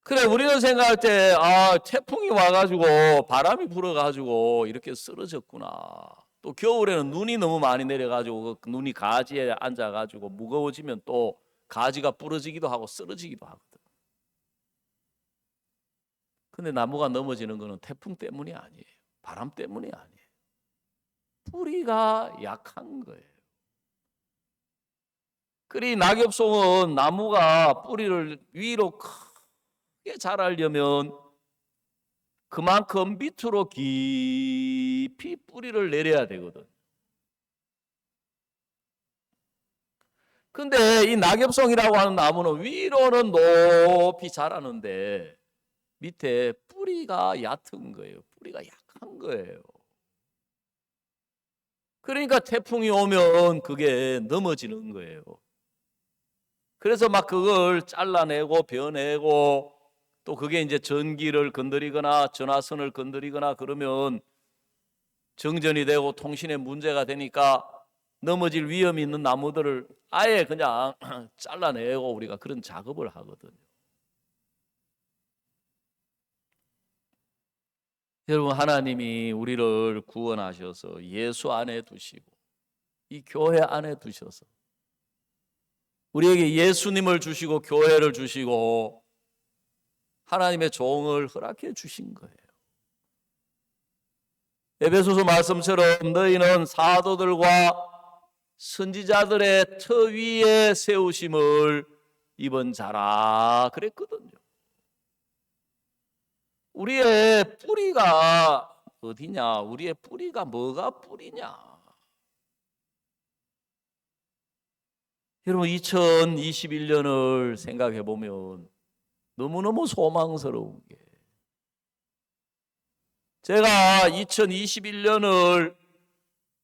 그래 우리는 생각할 때 태풍이 와가지고 바람이 불어가지고 이렇게 쓰러졌구나. 또 겨울에는 눈이 너무 많이 내려가지고 그 눈이 가지에 앉아가지고 무거워지면 또 가지가 부러지기도 하고 쓰러지기도 하거든. 근데 나무가 넘어지는 거는 태풍 때문이 아니에요. 바람 때문이 아니에요. 뿌리가 약한 거예요. 그리 낙엽송은 나무가 뿌리를 위로 크게 자라려면 그만큼 밑으로 깊이 뿌리를 내려야 되거든. 근데 이 낙엽송이라고 하는 나무는 위로는 높이 자라는데 밑에 뿌리가 얕은 거예요. 뿌리가 약한 거예요. 그러니까 태풍이 오면 그게 넘어지는 거예요. 그래서 막 그걸 잘라내고 베어내고 또 그게 이제 전기를 건드리거나 전화선을 건드리거나 그러면 정전이 되고 통신에 문제가 되니까 넘어질 위험이 있는 나무들을 아예 그냥 잘라내고 우리가 그런 작업을 하거든요. 여러분 하나님이 우리를 구원하셔서 예수 안에 두시고 이 교회 안에 두셔서 우리에게 예수님을 주시고 교회를 주시고 하나님의 종을 허락해 주신 거예요. 에베소서 말씀처럼 너희는 사도들과 선지자들의 터 위에 세우심을 입은 자라 그랬거든요. 우리의 뿌리가 어디냐? 우리의 뿌리가 뭐가 뿌리냐? 여러분 2021년을 생각해 보면 너무너무 소망스러운 게 제가 2021년을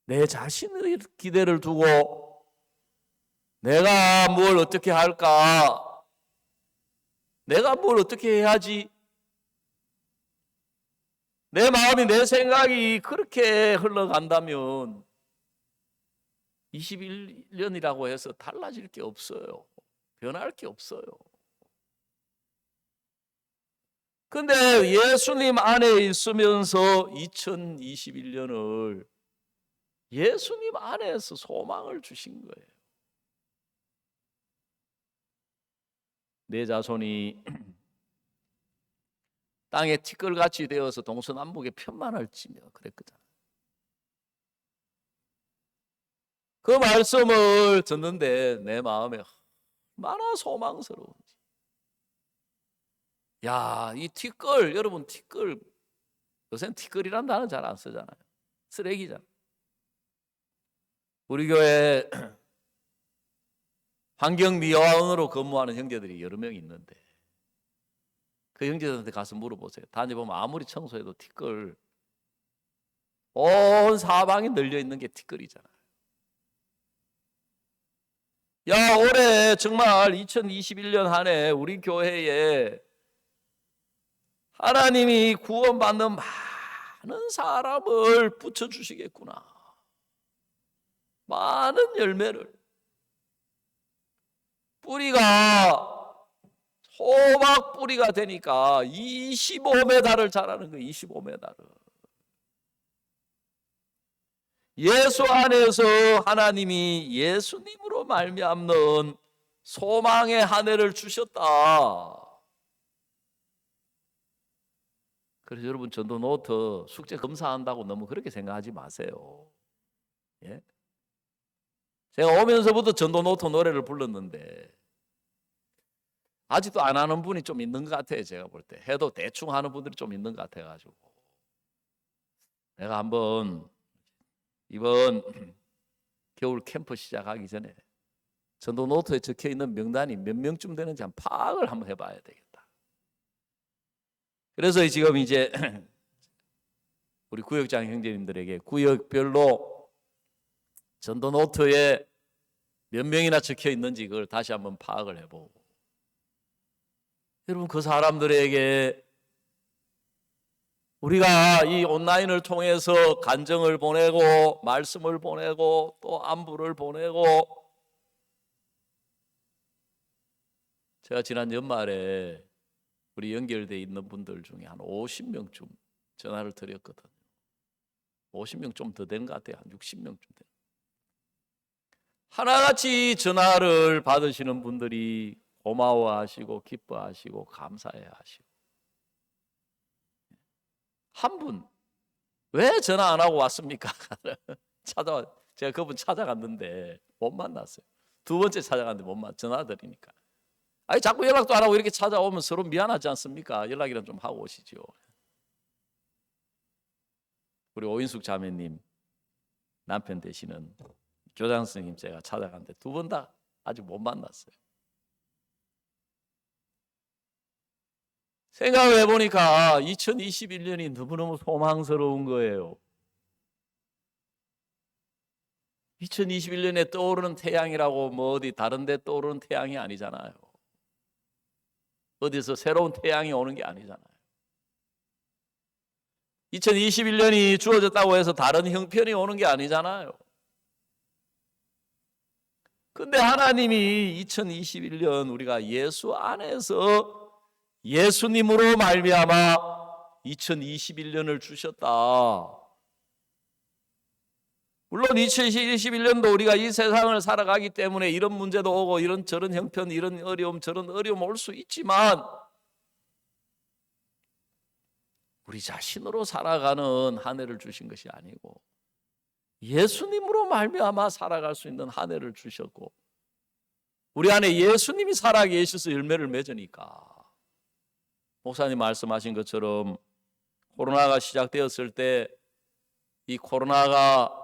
내 자신의 기대를 두고 내가 뭘 어떻게 할까? 내가 뭘 어떻게 해야지? 내 마음이 내 생각이 그렇게 흘러간다면 21년이라고 해서 달라질 게 없어요. 변할 게 없어요. 근데 예수님 안에 있으면서 2021년을 예수님 안에서 소망을 주신 거예요. 내 자손이 땅에 티끌같이 되어서 동서남북에 편만할지며 그랬거든. 그 말씀을 듣는데 내 마음에 얼마나 소망스러운지. 야, 이 티끌, 여러분 티끌, 요새는 티끌이란 단어 잘 안 쓰잖아요. 쓰레기잖아. 우리 교회 환경미화원으로 근무하는 형제들이 여러 명 있는데 그 형제들한테 가서 물어보세요. 다녀보면 아무리 청소해도 티끌, 온 사방에 널려 있는 게 티끌이잖아요. 야, 올해 정말 2021년 한 해 우리 교회에 하나님이 구원받는 많은 사람을 붙여주시겠구나. 많은 열매를. 뿌리가 호박 뿌리가 되니까 25m를 자라는 거예요. 25m를. 예수 안에서 하나님이 예수님으로 말미암는 소망의 한 해를 주셨다. 그래서 여러분 전도 노트 숙제 검사한다고 너무 그렇게 생각하지 마세요. 예? 제가 오면서부터 전도 노트 노래를 불렀는데 아직도 안 하는 분이 좀 있는 것 같아요. 제가 볼 때 해도 대충 하는 분들이 좀 있는 것 같아가지고 내가 한번 이번 겨울 캠프 시작하기 전에 전도 노트에 적혀 있는 명단이 몇 명쯤 되는지 한번 파악을 한번 해봐야 되겠다. 그래서 지금 이제 우리 구역장 형제님들에게 구역별로 전도 노트에 몇 명이나 적혀 있는지 그걸 다시 한번 파악을 해보고, 여러분 그 사람들에게 우리가 이 온라인을 통해서 간정을 보내고 말씀을 보내고 또 안부를 보내고, 제가 지난 연말에 우리 연결되어 있는 분들 중에 한 50명쯤 전화를 드렸거든요. 50명 좀 더 된 것 같아요. 한 60명쯤 된. 하나같이 전화를 받으시는 분들이 고마워하시고 기뻐하시고 감사해하시고, 한 분 왜 전화 안 하고 왔습니까? 제가 그분 찾아갔는데 못 만났어요. 두 번째 찾아갔는데 못 만났어요. 전화 드리니까. 아니 자꾸 연락도 안 하고 이렇게 찾아오면 서로 미안하지 않습니까? 연락이라도 좀 하고 오시죠. 우리 오인숙 자매님 남편 되시는 교장 선생님 제가 찾아갔는데 두 번 다 아직 못 만났어요. 생각을 해보니까 2021년이 너무너무 소망스러운 거예요. 2021년에 떠오르는 태양이라고 뭐 어디 다른 데 떠오르는 태양이 아니잖아요. 어디서 새로운 태양이 오는 게 아니잖아요. 2021년이 주어졌다고 해서 다른 형편이 오는 게 아니잖아요. 근데 하나님이 2021년 우리가 예수 안에서 예수님으로 말미암아 2021년을 주셨다. 물론 2021년도 우리가 이 세상을 살아가기 때문에 이런 문제도 오고 이런 저런 형편, 이런 어려움, 저런 어려움 올 수 있지만 우리 자신으로 살아가는 한 해를 주신 것이 아니고 예수님으로 말미암아 살아갈 수 있는 한 해를 주셨고, 우리 안에 예수님이 살아계셔서 열매를 맺으니까, 목사님 말씀하신 것처럼 코로나가 시작되었을 때 이 코로나가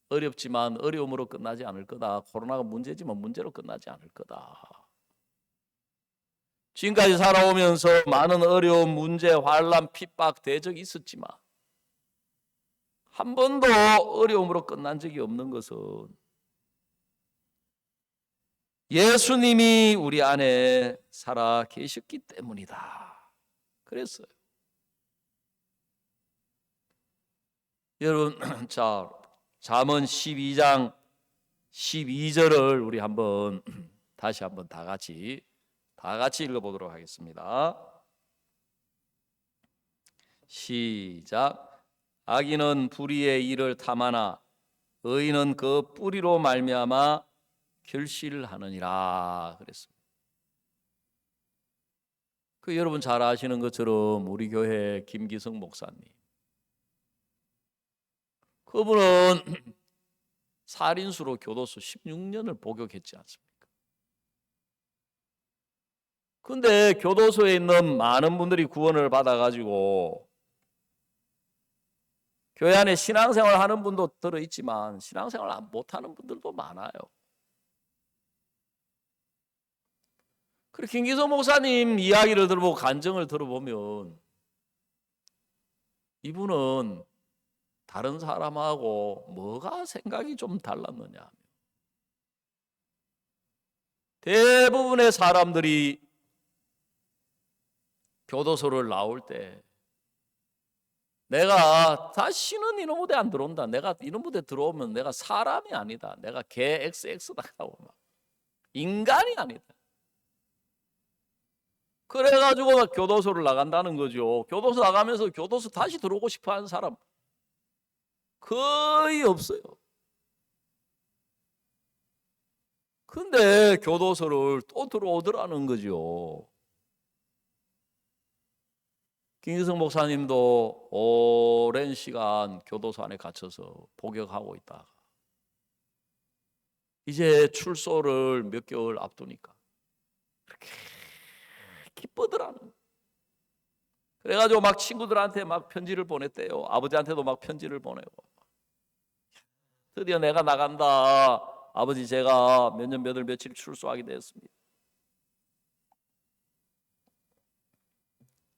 어렵지만 어려움으로 끝나지 않을 거다. 코로나가 문제지만 문제로 끝나지 않을 거다. 지금까지 살아오면서 많은 어려움, 문제, 환난, 핍박, 대적이 있었지만 한 번도 어려움으로 끝난 적이 없는 것은 예수님이 우리 안에 살아 계셨기 때문이다. 그랬어요. 여러분, 자, 잠언 12장 12절을 우리 한번 다시 한번 다 같이 읽어보도록 하겠습니다. 시작. 악인은 불의의 일을 탐하나 의인은 그 뿌리로 말미암아 결실하느니라 그랬습니다. 여러분 잘 아시는 것처럼 우리 교회 김기성 목사님, 그분은 살인수로 교도소 16년을 복역했지 않습니까? 근데 교도소에 있는 많은 분들이 구원을 받아가지고 교회 안에 신앙생활 하는 분도 들어있지만 신앙생활 못하는 분들도 많아요. 그리고 김기성 목사님 이야기를 들어보고 간증을 들어보면 이분은 다른 사람하고 뭐가 생각이 좀 달랐느냐, 대부분의 사람들이 교도소를 나올 때 내가 다시는 이런 무대 안 들어온다, 내가 이런 무대 들어오면 내가 사람이 아니다, 내가 개 XX다 하고 막 인간이 아니다, 그래가지고 막 교도소를 나간다는 거죠. 교도소 나가면서 교도소 다시 들어오고 싶어하는 사람 거의 없어요. 근데 교도소를 또 들어오더라는 거죠. 김기성 목사님도 오랜 시간 교도소 안에 갇혀서 복역하고 있다가 이제 출소를 몇 개월 앞두니까 그렇게 기쁘더라는 거예요. 그래가지고 막 친구들한테 막 편지를 보냈대요. 아버지한테도 막 편지를 보내고, 드디어 내가 나간다, 아버지 제가 몇 년 몇 월 며칠 출소하게 됐습니다.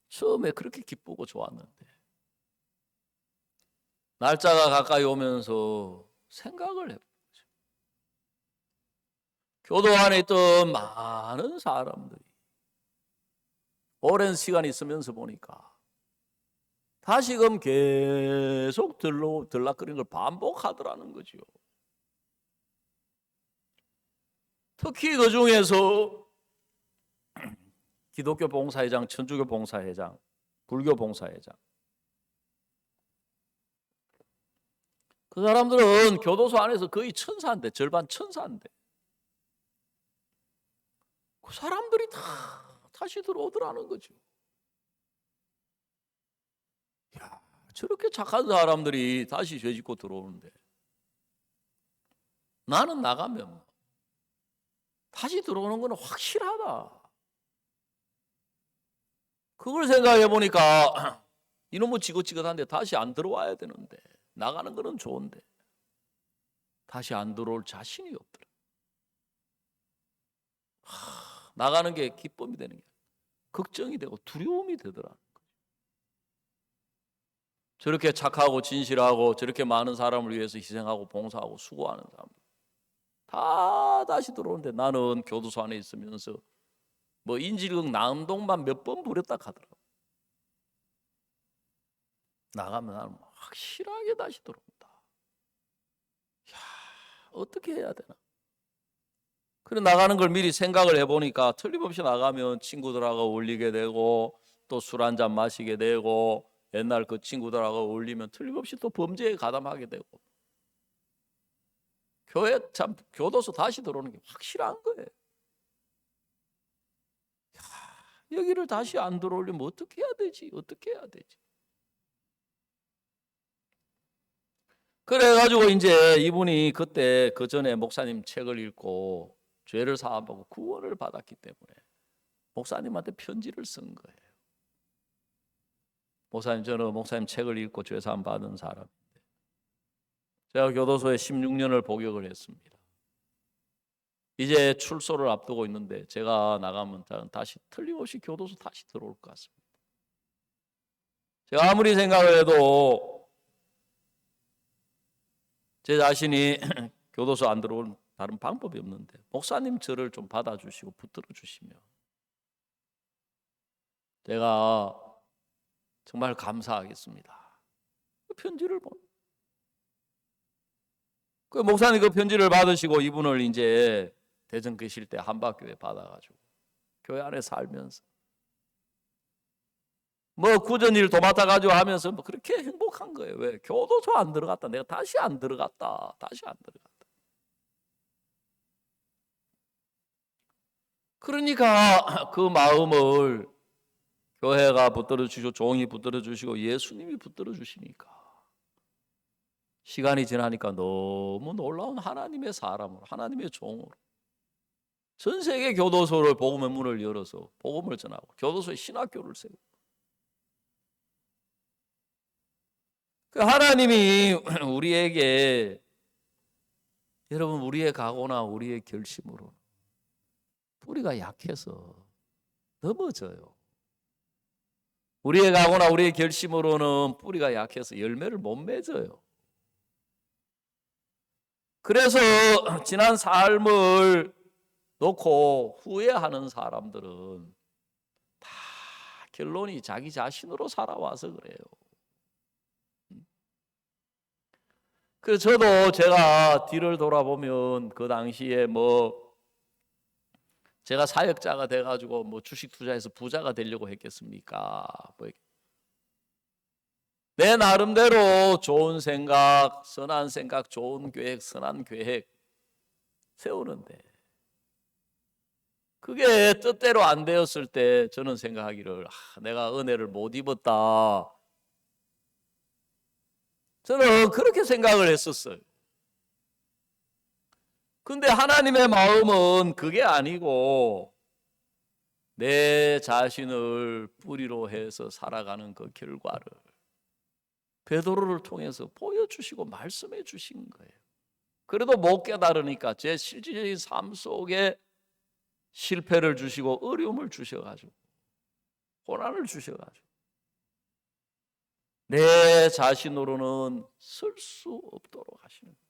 처음에 그렇게 기쁘고 좋았는데 날짜가 가까이 오면서 생각을 해보죠. 교도 안에 있던 많은 사람들이 오랜 시간이 있으면서 보니까 다시금 계속 들락거리는 걸 반복하더라는 거죠. 특히 그 중에서 기독교 봉사회장, 천주교 봉사회장, 불교 봉사회장, 그 사람들은 교도소 안에서 거의 천사인데, 절반 천사인데 그 사람들이 다 다시 들어오더라는 거죠. 야, 저렇게 착한 사람들이 다시 죄짓고 들어오는데 나는 나가면 다시 들어오는 건 확실하다. 그걸 생각해 보니까 이놈의 지긋지긋한데 다시 안 들어와야 되는데, 나가는 거는 좋은데 다시 안 들어올 자신이 없더라. 나가는 게 기쁨이 되는 게 걱정이 되고 두려움이 되더라. 저렇게 착하고 진실하고 저렇게 많은 사람을 위해서 희생하고 봉사하고 수고하는 사람들 다 다시 들어오는데 나는 교도소 안에 있으면서 뭐 인질극 나음동만 몇 번 부렸다 하더라고. 나가면 나는 확실하게 다시 들어온다. 야, 어떻게 해야 되나? 그래 나가는 걸 미리 생각을 해보니까 틀림없이 나가면 친구들하고 어울리게 되고 또 술 한잔 마시게 되고 옛날 그 친구들하고 어울리면 틀림없이 또 범죄에 가담하게 되고 교회 참 교도소 다시 들어오는 게 확실한 거예요. 야, 여기를 다시 안 들어오려면 어떻게 해야 되지? 어떻게 해야 되지? 그래가지고 이제 이분이 그때 그 전에 목사님 책을 읽고 죄를 사함하고 구원을 받았기 때문에 목사님한테 편지를 쓴 거예요. 목사님, 저는 목사님 책을 읽고 죄 사함 받은 사람인데 제가 교도소에 16년을 복역을 했습니다. 이제 출소를 앞두고 있는데 제가 나가면 다시 틀림없이 교도소 다시 들어올 것 같습니다. 제가 아무리 생각을 해도 제 자신이 교도소 안 들어올 다른 방법이 없는데 목사님 저를 좀 받아주시고 붙들어 주시면 제가 정말 감사하겠습니다. 그 편지를 그 목사님 그 편지를 받으시고 이분을 이제 대전 계실 때 한박교회 받아가지고 교회 안에 살면서 뭐 굳은 일 도맡아가지고 하면서 뭐 그렇게 행복한 거예요. 왜? 교도소 안 들어갔다. 내가 다시 안 들어갔다. 다시 안 들어갔다. 그러니까 그 마음을 교회가 붙들어 주시고 종이 붙들어 주시고 예수님이 붙들어 주시니까 시간이 지나니까 너무 놀라운 하나님의 사람으로, 하나님의 종으로 전 세계 교도소를 복음의 문을 열어서 복음을 전하고 교도소에 신학교를 세우고, 그 하나님이 우리에게, 여러분, 우리의 각오나 우리의 결심으로 뿌리가 약해서 넘어져요. 우리의 각오나 우리의 결심으로는 뿌리가 약해서 열매를 못 맺어요. 그래서 지난 삶을 놓고 후회하는 사람들은 다 결론이 자기 자신으로 살아와서 그래요. 그래서 저도 제가 뒤를 돌아보면 그 당시에 제가 사역자가 돼가지고 주식 투자해서 부자가 되려고 했겠습니까? 내 나름대로 좋은 생각, 선한 생각, 좋은 계획, 선한 계획 세우는데 그게 뜻대로 안 되었을 때 저는 생각하기를 내가 은혜를 못 입었다. 저는 그렇게 생각을 했었어요. 근데 하나님의 마음은 그게 아니고 내 자신을 뿌리로 해서 살아가는 그 결과를 베드로를 통해서 보여주시고 말씀해 주신 거예요. 그래도 못 깨달으니까 제 실질적인 삶 속에 실패를 주시고 어려움을 주셔가지고 고난을 주셔가지고 내 자신으로는 설 수 없도록 하시는 거예요.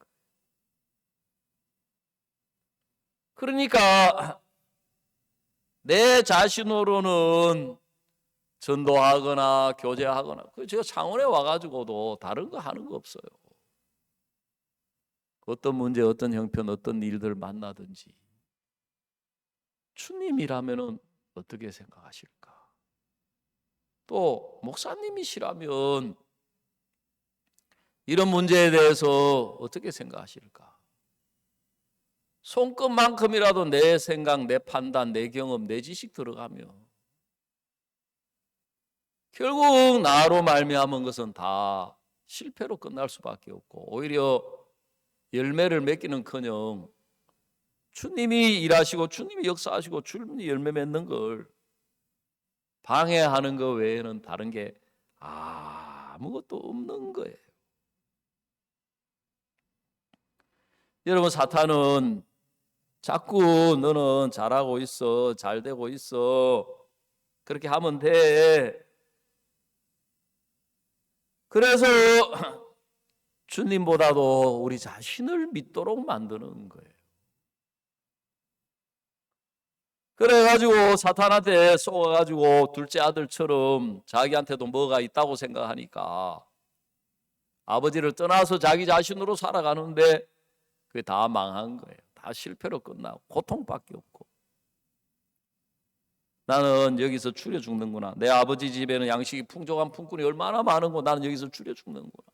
그러니까 내 자신으로는 전도하거나 교제하거나, 제가 창원에 와가지고도 다른 거 하는 거 없어요. 어떤 문제, 어떤 형편, 어떤 일들 만나든지 주님이라면 어떻게 생각하실까? 또 목사님이시라면 이런 문제에 대해서 어떻게 생각하실까? 손끝만큼이라도 내 생각, 내 판단, 내 경험, 내 지식 들어가면 결국 나로 말미암은 것은 다 실패로 끝날 수밖에 없고 오히려 열매를 맺기는커녕 주님이 일하시고 주님이 역사하시고 주님이 열매 맺는 걸 방해하는 것 외에는 다른 게 아무것도 없는 거예요. 여러분, 사탄은 자꾸 너는 잘하고 있어, 잘 되고 있어, 그렇게 하면 돼. 그래서 주님보다도 우리 자신을 믿도록 만드는 거예요. 그래가지고 사탄한테 속아가지고 둘째 아들처럼 자기한테도 뭐가 있다고 생각하니까 아버지를 떠나서 자기 자신으로 살아가는데 그게 다 망한 거예요. 다 실패로 끝나고 고통밖에 없고, 나는 여기서 추려 죽는구나. 내 아버지 집에는 양식이 풍족한 품꾼이 얼마나 많은고 나는 여기서 추려 죽는구나.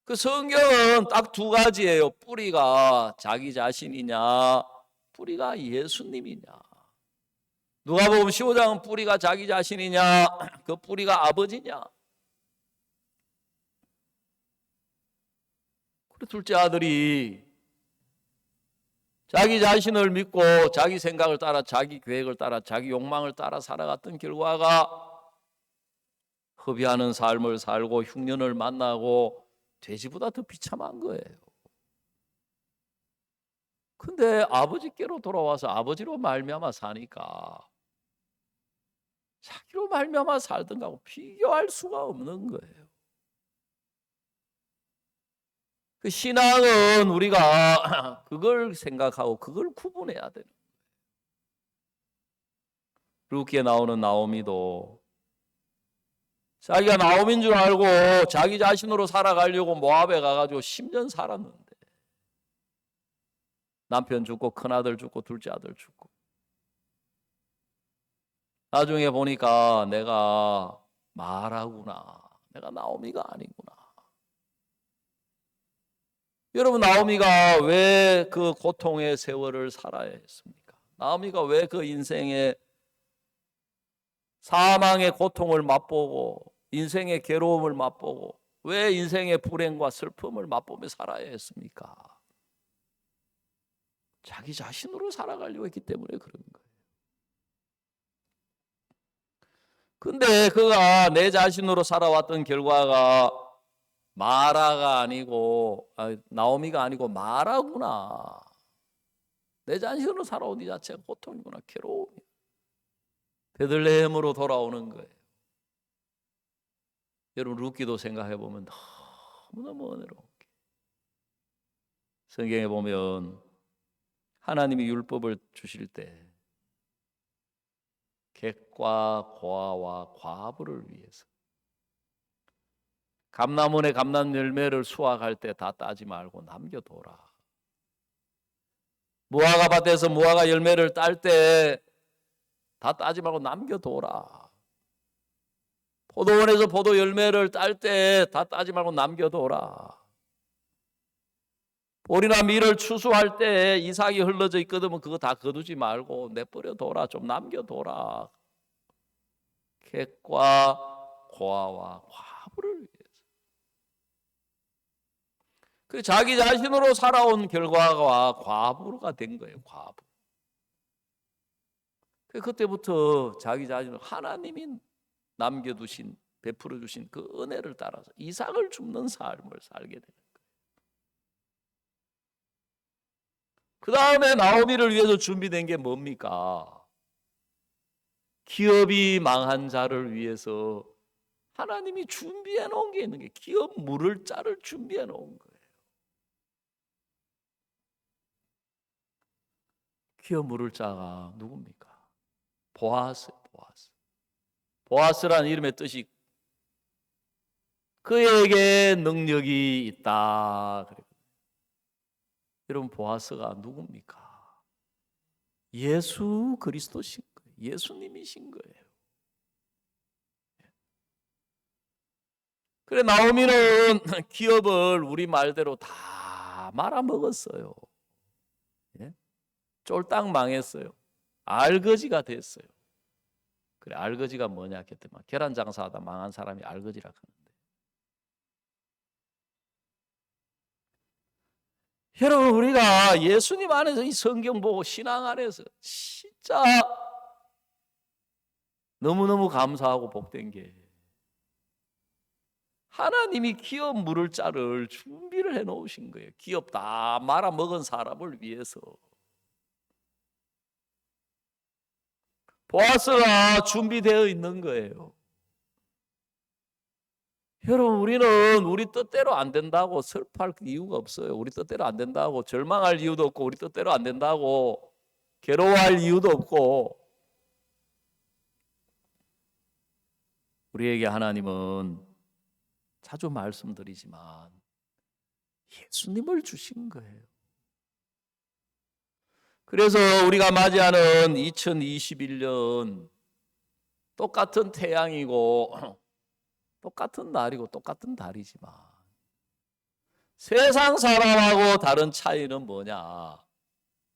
그 성경은 딱 두 가지예요. 뿌리가 자기 자신이냐, 뿌리가 예수님이냐. 누가복음 15장은 뿌리가 자기 자신이냐, 그 뿌리가 아버지냐. 그래, 둘째 아들이 자기 자신을 믿고 자기 생각을 따라, 자기 계획을 따라, 자기 욕망을 따라 살아갔던 결과가 허비하는 삶을 살고 흉년을 만나고 돼지보다 더 비참한 거예요. 근데 아버지께로 돌아와서 아버지로 말미암아 사니까 자기로 말미암아 살던 거하고 비교할 수가 없는 거예요. 그 신앙은 우리가 그걸 생각하고 그걸 구분해야 되는 거예요. 룻기에 나오는 나오미도 자기가 나오미인 줄 알고 자기 자신으로 살아가려고 모압에 가가지고 10년 살았는데 남편 죽고 큰아들 죽고 둘째 아들 죽고 나중에 보니까 내가 마라구나, 내가 나오미가 아니구나. 여러분, 나오미가 왜 그 고통의 세월을 살아야 했습니까? 나오미가 왜 그 인생의 사망의 고통을 맛보고 인생의 괴로움을 맛보고 왜 인생의 불행과 슬픔을 맛보며 살아야 했습니까? 자기 자신으로 살아가려고 했기 때문에 그런 거예요. 근데 그가 내 자신으로 살아왔던 결과가 마라가 아니고 나오미가 아니고 마라구나. 내 자신으로 살아온 이 자체가 고통이구나, 괴로움이야. 베들레헴으로 돌아오는 거예요. 여러분 룻기도 생각해 보면 너무너무 은혜로운 게, 성경에 보면 하나님이 율법을 주실 때 객과 고아와 과부를 위해서 감람원의 감람 열매를 수확할 때 다 따지 말고 남겨둬라. 무화과 밭에서 무화과 열매를 딸 때 다 따지 말고 남겨둬라. 포도원에서 포도 열매를 딸 때 다 따지 말고 남겨둬라. 보리나 밀을 추수할 때 이삭이 흘러져 있거든 그거 다 거두지 말고 내버려둬라. 좀 남겨둬라. 객과 고아와 과부를 위해서. 그 자기 자신으로 살아온 결과가 과부가 된 거예요. 과부. 그때부터 자기 자신을 하나님이 남겨두신, 베풀어 주신 그 은혜를 따라서 이삭을 줍는 삶을 살게 되는 거예요. 그 다음에 나오미를 위해서 준비된 게 뭡니까? 기업이 망한 자를 위해서 하나님이 준비해 놓은 게 있는 게 기업 물을 자를 준비해 놓은 거예요. 기업 물을 자가 누굽니까? 보아스. 보아스라는 이름의 뜻이 그에게 능력이 있다. 여러분 보아스가 누굽니까? 예수 그리스도신 거예요. 예수님이신 거예요. 그래 나오미는 기업을 우리 말대로 다 말아먹었어요. 예? 쫄딱 망했어요. 알거지가 됐어요. 그래 알거지가 뭐냐 했더니 계란 장사하다 망한 사람이 알거지라 하는데, 여러분 우리가 예수님 안에서 이 성경 보고 신앙 안에서 진짜 너무너무 감사하고 복된 게 하나님이 기업 물을 자를 준비를 해 놓으신 거예요. 기업 다 말아먹은 사람을 위해서. 보아스가 준비되어 있는 거예요. 여러분 우리는 우리 뜻대로 안 된다고 슬퍼할 이유가 없어요. 우리 뜻대로 안 된다고 절망할 이유도 없고 우리 뜻대로 안 된다고 괴로워할 이유도 없고, 우리에게 하나님은 자주 말씀드리지만 예수님을 주신 거예요. 그래서 우리가 맞이하는 2021년 똑같은 태양이고 똑같은 날이고 똑같은 달이지만 세상 사람하고 다른 차이는 뭐냐?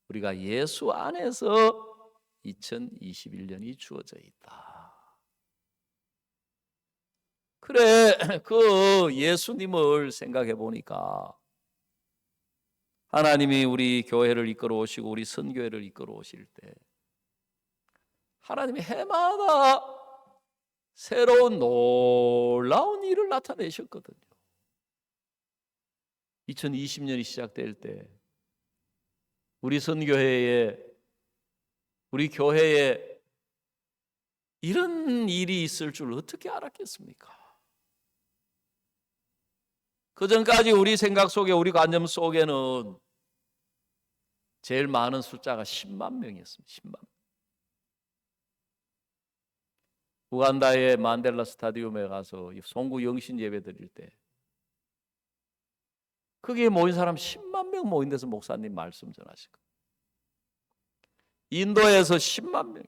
우리가 예수 안에서 2021년이 주어져 있다. 그래 그 예수님을 생각해 보니까 하나님이 우리 교회를 이끌어 오시고 우리 선교회를 이끌어 오실 때 하나님이 해마다 새로운 놀라운 일을 나타내셨거든요. 2020년이 시작될 때 우리 선교회에 우리 교회에 이런 일이 있을 줄 어떻게 알았겠습니까? 그 전까지 우리 생각 속에 우리 관념 속에는 제일 많은 숫자가 10만 명이었습니다. 10만 명. 우간다의 만델라 스타디움에 가서 송구 영신 예배 드릴 때 거기에 모인 사람 10만 명 모인 데서 목사님 말씀 전하시고, 인도에서 10만 명.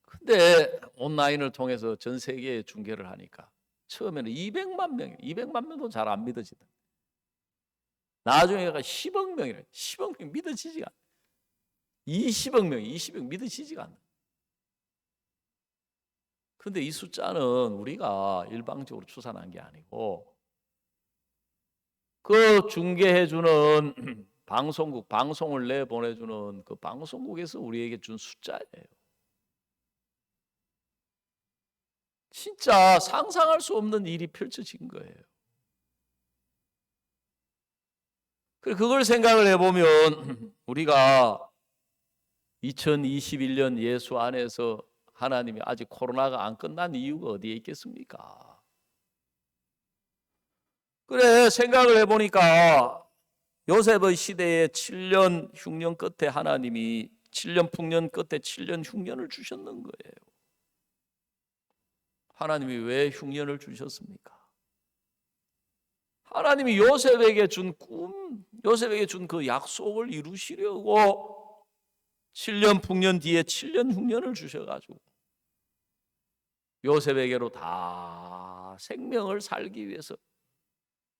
근데 온라인을 통해서 전 세계에 중계를 하니까 처음에는 200만 명, 200만 명도 잘 안 믿어지다. 나중에가 10억 명이래. 10억 명 믿어지지가 않아. 20억 명, 20억 믿어지지가 않아요. 근데 이 숫자는 우리가 일방적으로 추산한 게 아니고 그 중계해주는 방송국, 방송을 내보내주는 그 방송국에서 우리에게 준 숫자예요. 진짜 상상할 수 없는 일이 펼쳐진 거예요. 그걸 생각을 해보면 우리가 2021년 예수 안에서 하나님이 아직 코로나가 안 끝난 이유가 어디에 있겠습니까? 그래, 생각을 해보니까 요셉의 시대에 7년 흉년 끝에 하나님이 7년 풍년 끝에 7년 흉년을 주셨는 거예요. 하나님이 왜 흉년을 주셨습니까? 하나님이 요셉에게 준 꿈, 요셉에게 준 그 약속을 이루시려고 7년 풍년 뒤에 7년 흉년을 주셔가지고 요셉에게로 다 생명을 살기 위해서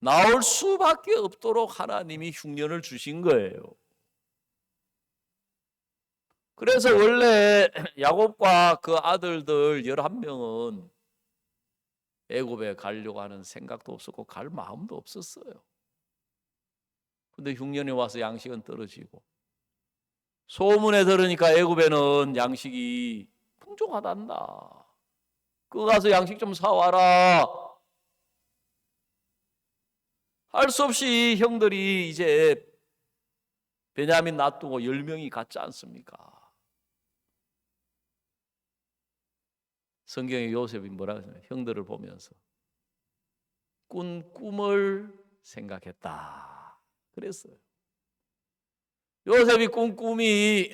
나올 수밖에 없도록 하나님이 흉년을 주신 거예요. 그래서 원래 야곱과 그 아들들 11명은 애굽에 가려고 하는 생각도 없었고 갈 마음도 없었어요. 근데 흉년이 와서 양식은 떨어지고 소문에 들으니까 애굽에는 양식이 풍족하단다. 그거 가서 양식 좀 사와라. 할 수 없이 형들이 이제 베냐민 놔두고 10명이 갔지 않습니까? 성경에 요셉이 뭐라고 했어요? 형들을 보면서 꾼 꿈을 생각했다 그랬어요. 요셉이 꾼 꿈이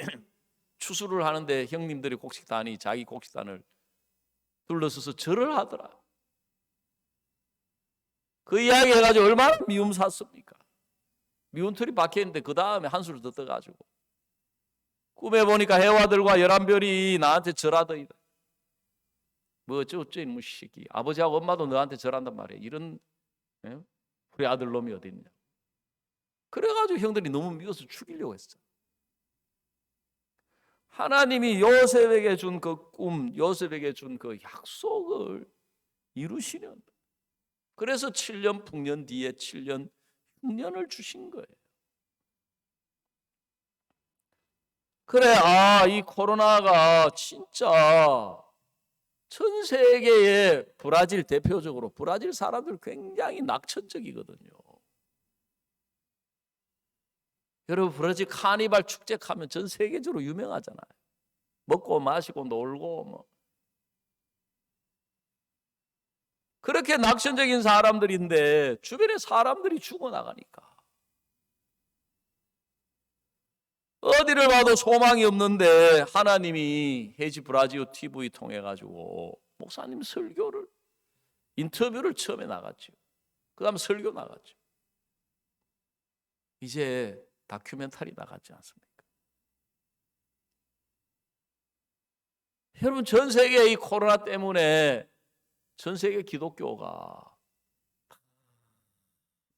추수를 하는데 형님들이 곡식단이 자기 곡식단을 둘러서서 절을 하더라. 그 이야기 해가지고 얼마나 미움 샀습니까? 미운털이 박혀있는데 그 다음에 한수를 더 떠가지고 꿈에 보니까 해와들과 11별이 나한테 절하더이다. 뭐 어쩌 이놈의 새끼. 아버지하고 엄마도 너한테 절한단 말이야. 이런 우리 아들 놈이 어디 있냐. 그래가지고 형들이 너무 미워서 죽이려고 했어. 하나님이 요셉에게 준 그 꿈, 요셉에게 준 그 약속을 이루시는. 그래서 7년 풍년 뒤에 7년 흉년을 주신 거예요. 그래, 이 코로나가 진짜 전 세계의 브라질 대표적으로 브라질 사람들 굉장히 낙천적이거든요. 여러분 브라질 카니발 축제 가면 전 세계적으로 유명하잖아요. 먹고 마시고 놀고 뭐. 그렇게 낙천적인 사람들인데 주변에 사람들이 죽어나가니까 어디를 봐도 소망이 없는데 하나님이 해지 브라지오 TV 통해 가지고 목사님 설교를 인터뷰를 처음에 나갔죠. 그 다음 설교 나갔죠. 이제 다큐멘터리 나갔지 않습니까? 여러분 전 세계 이 코로나 때문에 전 세계 기독교가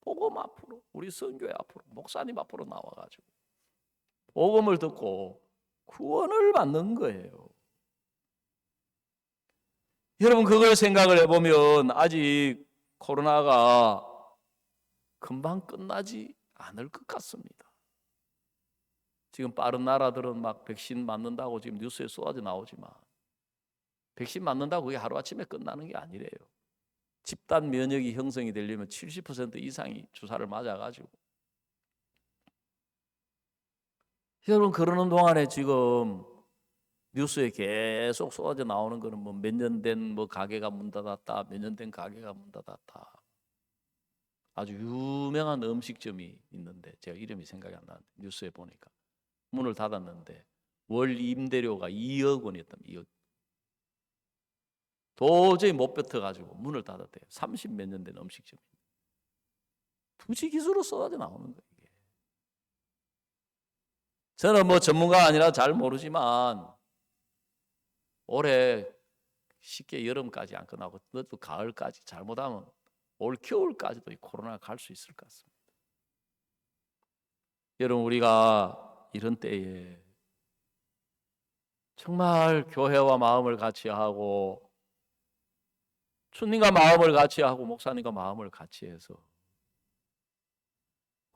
복음 앞으로 우리 선교회 앞으로 목사님 앞으로 나와가지고 복음을 듣고 구원을 받는 거예요. 여러분 그걸 생각을 해보면 아직 코로나가 금방 끝나지 않을 것 같습니다. 지금 빠른 나라들은 막 백신 맞는다고 지금 뉴스에 쏟아져 나오지만 백신 맞는다고 그게 하루아침에 끝나는 게 아니래요. 집단 면역이 형성이 되려면 70% 이상이 주사를 맞아가지고 여러분 그러는 동안에 지금 뉴스에 계속 쏟아져 나오는 거는 뭐 몇 년 된 뭐 가게가 문 닫았다, 몇 년 된 가게가 문 닫았다. 아주 유명한 음식점이 있는데 제가 이름이 생각이 안 나는데 뉴스에 보니까 문을 닫았는데 월 임대료가 2억 원이었다면 2억. 도저히 못 뱉어가지고 문을 닫았대요. 30 몇 년 된 음식점이. 부지기수로 쏟아져 나오는 거예요. 이게. 저는 뭐 전문가가 아니라 잘 모르지만 올해 쉽게 여름까지 안 끝나고 또 가을까지 잘못하면 올 겨울까지도 이 코로나가 갈 수 있을 것 같습니다. 여러분 우리가 이런 때에 정말 교회와 마음을 같이 하고 주님과 마음을 같이 하고 목사님과 마음을 같이 해서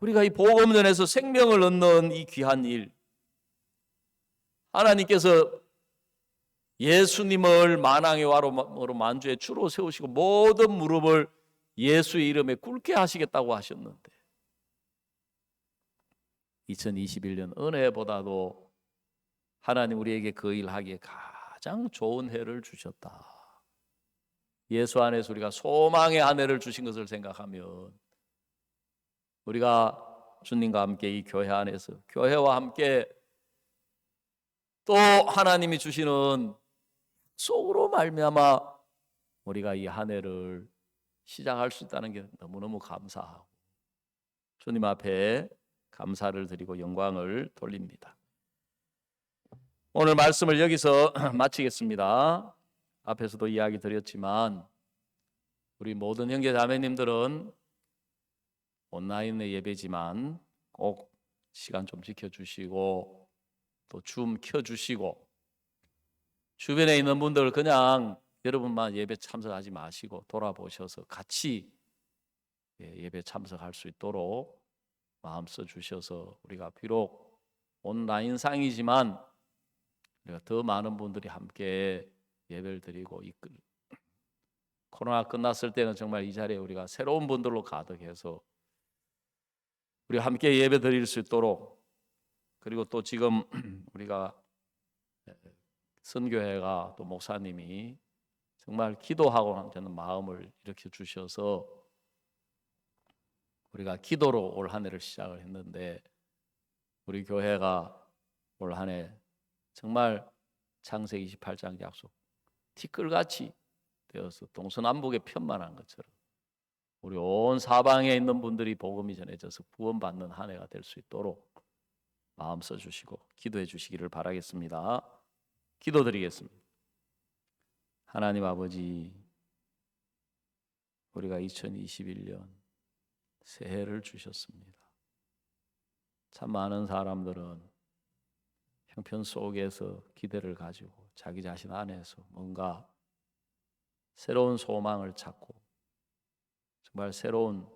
우리가 이 복음전에서 생명을 얻는 이 귀한 일, 하나님께서 예수님을 만왕의 와로 만주의 주로 세우시고 모든 무릎을 예수의 이름에 꿇게 하시겠다고 하셨는데 2021년 은혜보다도 하나님 우리에게 그 일하기에 가장 좋은 해를 주셨다. 예수 안에서 우리가 소망의 한 해를 주신 것을 생각하면 우리가 주님과 함께 이 교회 안에서 교회와 함께 또 하나님이 주시는 속으로 말미암아 우리가 이 한 해를 시작할 수 있다는 게 너무너무 감사하고 주님 앞에 감사를 드리고 영광을 돌립니다. 오늘 말씀을 여기서 마치겠습니다. 앞에서도 이야기 드렸지만 우리 모든 형제 자매님들은 온라인의 예배지만 꼭 시간 좀 지켜주시고 또 줌 켜주시고 주변에 있는 분들 그냥 여러분만 예배 참석하지 마시고 돌아보셔서 같이 예배 참석할 수 있도록 마음 써주셔서 우리가 비록 온라인상이지만 우리가 더 많은 분들이 함께 예배를 드리고 코로나 끝났을 때는 정말 이 자리에 우리가 새로운 분들로 가득해서 우리 함께 예배 드릴 수 있도록 그리고 또 지금 우리가 선교회가 또 목사님이 정말 기도하고 저는 마음을 일으켜 주셔서 우리가 기도로 올 한 해를 시작을 했는데 우리 교회가 올 한 해 정말 창세기 28장 약속 티끌같이 되어서 동서남북에 편만한 것처럼 우리 온 사방에 있는 분들이 복음이 전해져서 구원받는 한 해가 될 수 있도록 마음 써주시고 기도해 주시기를 바라겠습니다. 기도드리겠습니다. 하나님 아버지, 우리가 2021년 새해를 주셨습니다. 참 많은 사람들은 형편 속에서 기대를 가지고 자기 자신 안에서 뭔가 새로운 소망을 찾고 정말 새로운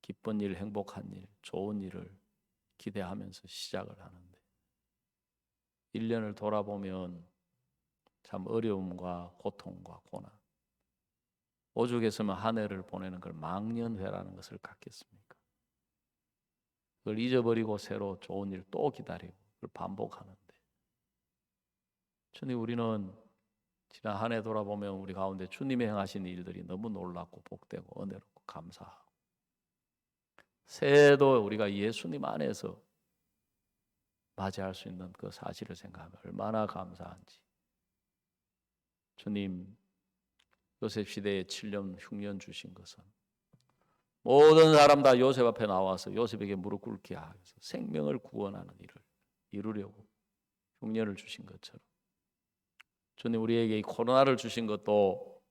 기쁜 일, 행복한 일, 좋은 일을 기대하면서 시작을 하는데 1년을 돌아보면 참 어려움과 고통과 고난 오죽했으면 한 해를 보내는 걸 망년회라는 것을 갖겠습니까? 그걸 잊어버리고 새로 좋은 일 또 기다리고 그걸 반복하는데 주님 우리는 지난 한 해 돌아보면 우리 가운데 주님이 행하신 일들이 너무 놀랍고 복되고 은혜롭고 감사하고 새해도 우리가 예수님 안에서 맞이할 수 있는 그 사실을 생각하면 얼마나 감사한지 주님 요셉 시대에 7년 흉년 주신 것은 모든 사람 다 요셉 앞에 나와서 요셉에게 무릎 꿇게 하여서 생명을 구원하는 일을 이루려고 흉년을 주신 것처럼 주님 우리에게 이 코로나를 주신 것도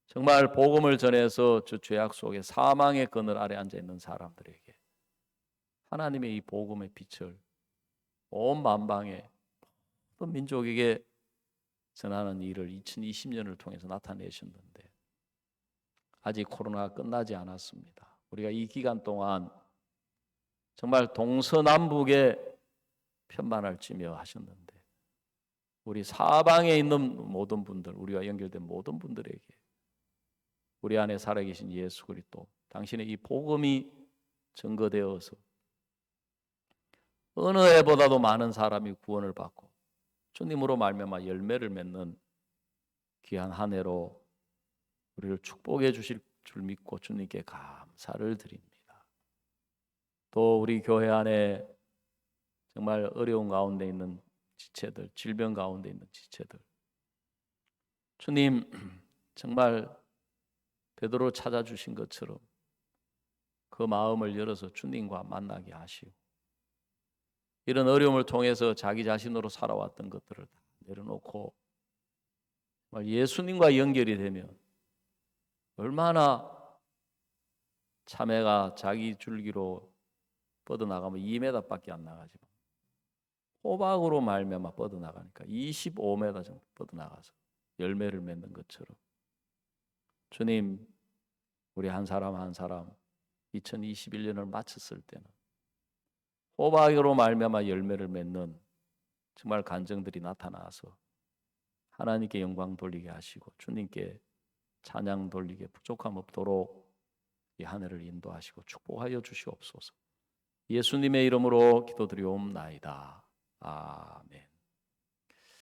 정말 복음을 전해서 저 죄악 속에 사망의 그늘 아래 앉아 있는 사람들에게 하나님의 이 복음의 빛을 온 만방에 또 민족에게 전하는 일을 2020년을 통해서 나타내셨는데 아직 코로나가 끝나지 않았습니다. 우리가 이 기간 동안 정말 동서남북에 편만할지며 하셨는데 우리 사방에 있는 모든 분들, 우리와 연결된 모든 분들에게 우리 안에 살아계신 예수 그리스도 당신의 이 복음이 증거되어서 어느 해보다도 많은 사람이 구원을 받고 주님으로 말미암아 열매를 맺는 귀한 한 해로 우리를 축복해 주실 줄 믿고 주님께 감사를 드립니다. 또 우리 교회 안에 정말 어려운 가운데 있는 지체들, 질병 가운데 있는 지체들 주님 정말 베드로 찾아주신 것처럼 그 마음을 열어서 주님과 만나게 하시고 이런 어려움을 통해서 자기 자신으로 살아왔던 것들을 다 내려놓고 예수님과 연결이 되면 얼마나 참외가 자기 줄기로 뻗어나가면 2m밖에 안 나가지만 호박으로 말미암아 뻗어나가니까 25m 정도 뻗어나가서 열매를 맺는 것처럼 주님, 우리 한 사람 한 사람 2021년을 마쳤을 때는 호박으로 말미암아 열매를 맺는 정말 간증들이 나타나서 하나님께 영광 돌리게 하시고 주님께 찬양 돌리게 부족함 없도록 이 한 해를 인도하시고 축복하여 주시옵소서. 예수님의 이름으로 기도드리옵나이다. 아멘.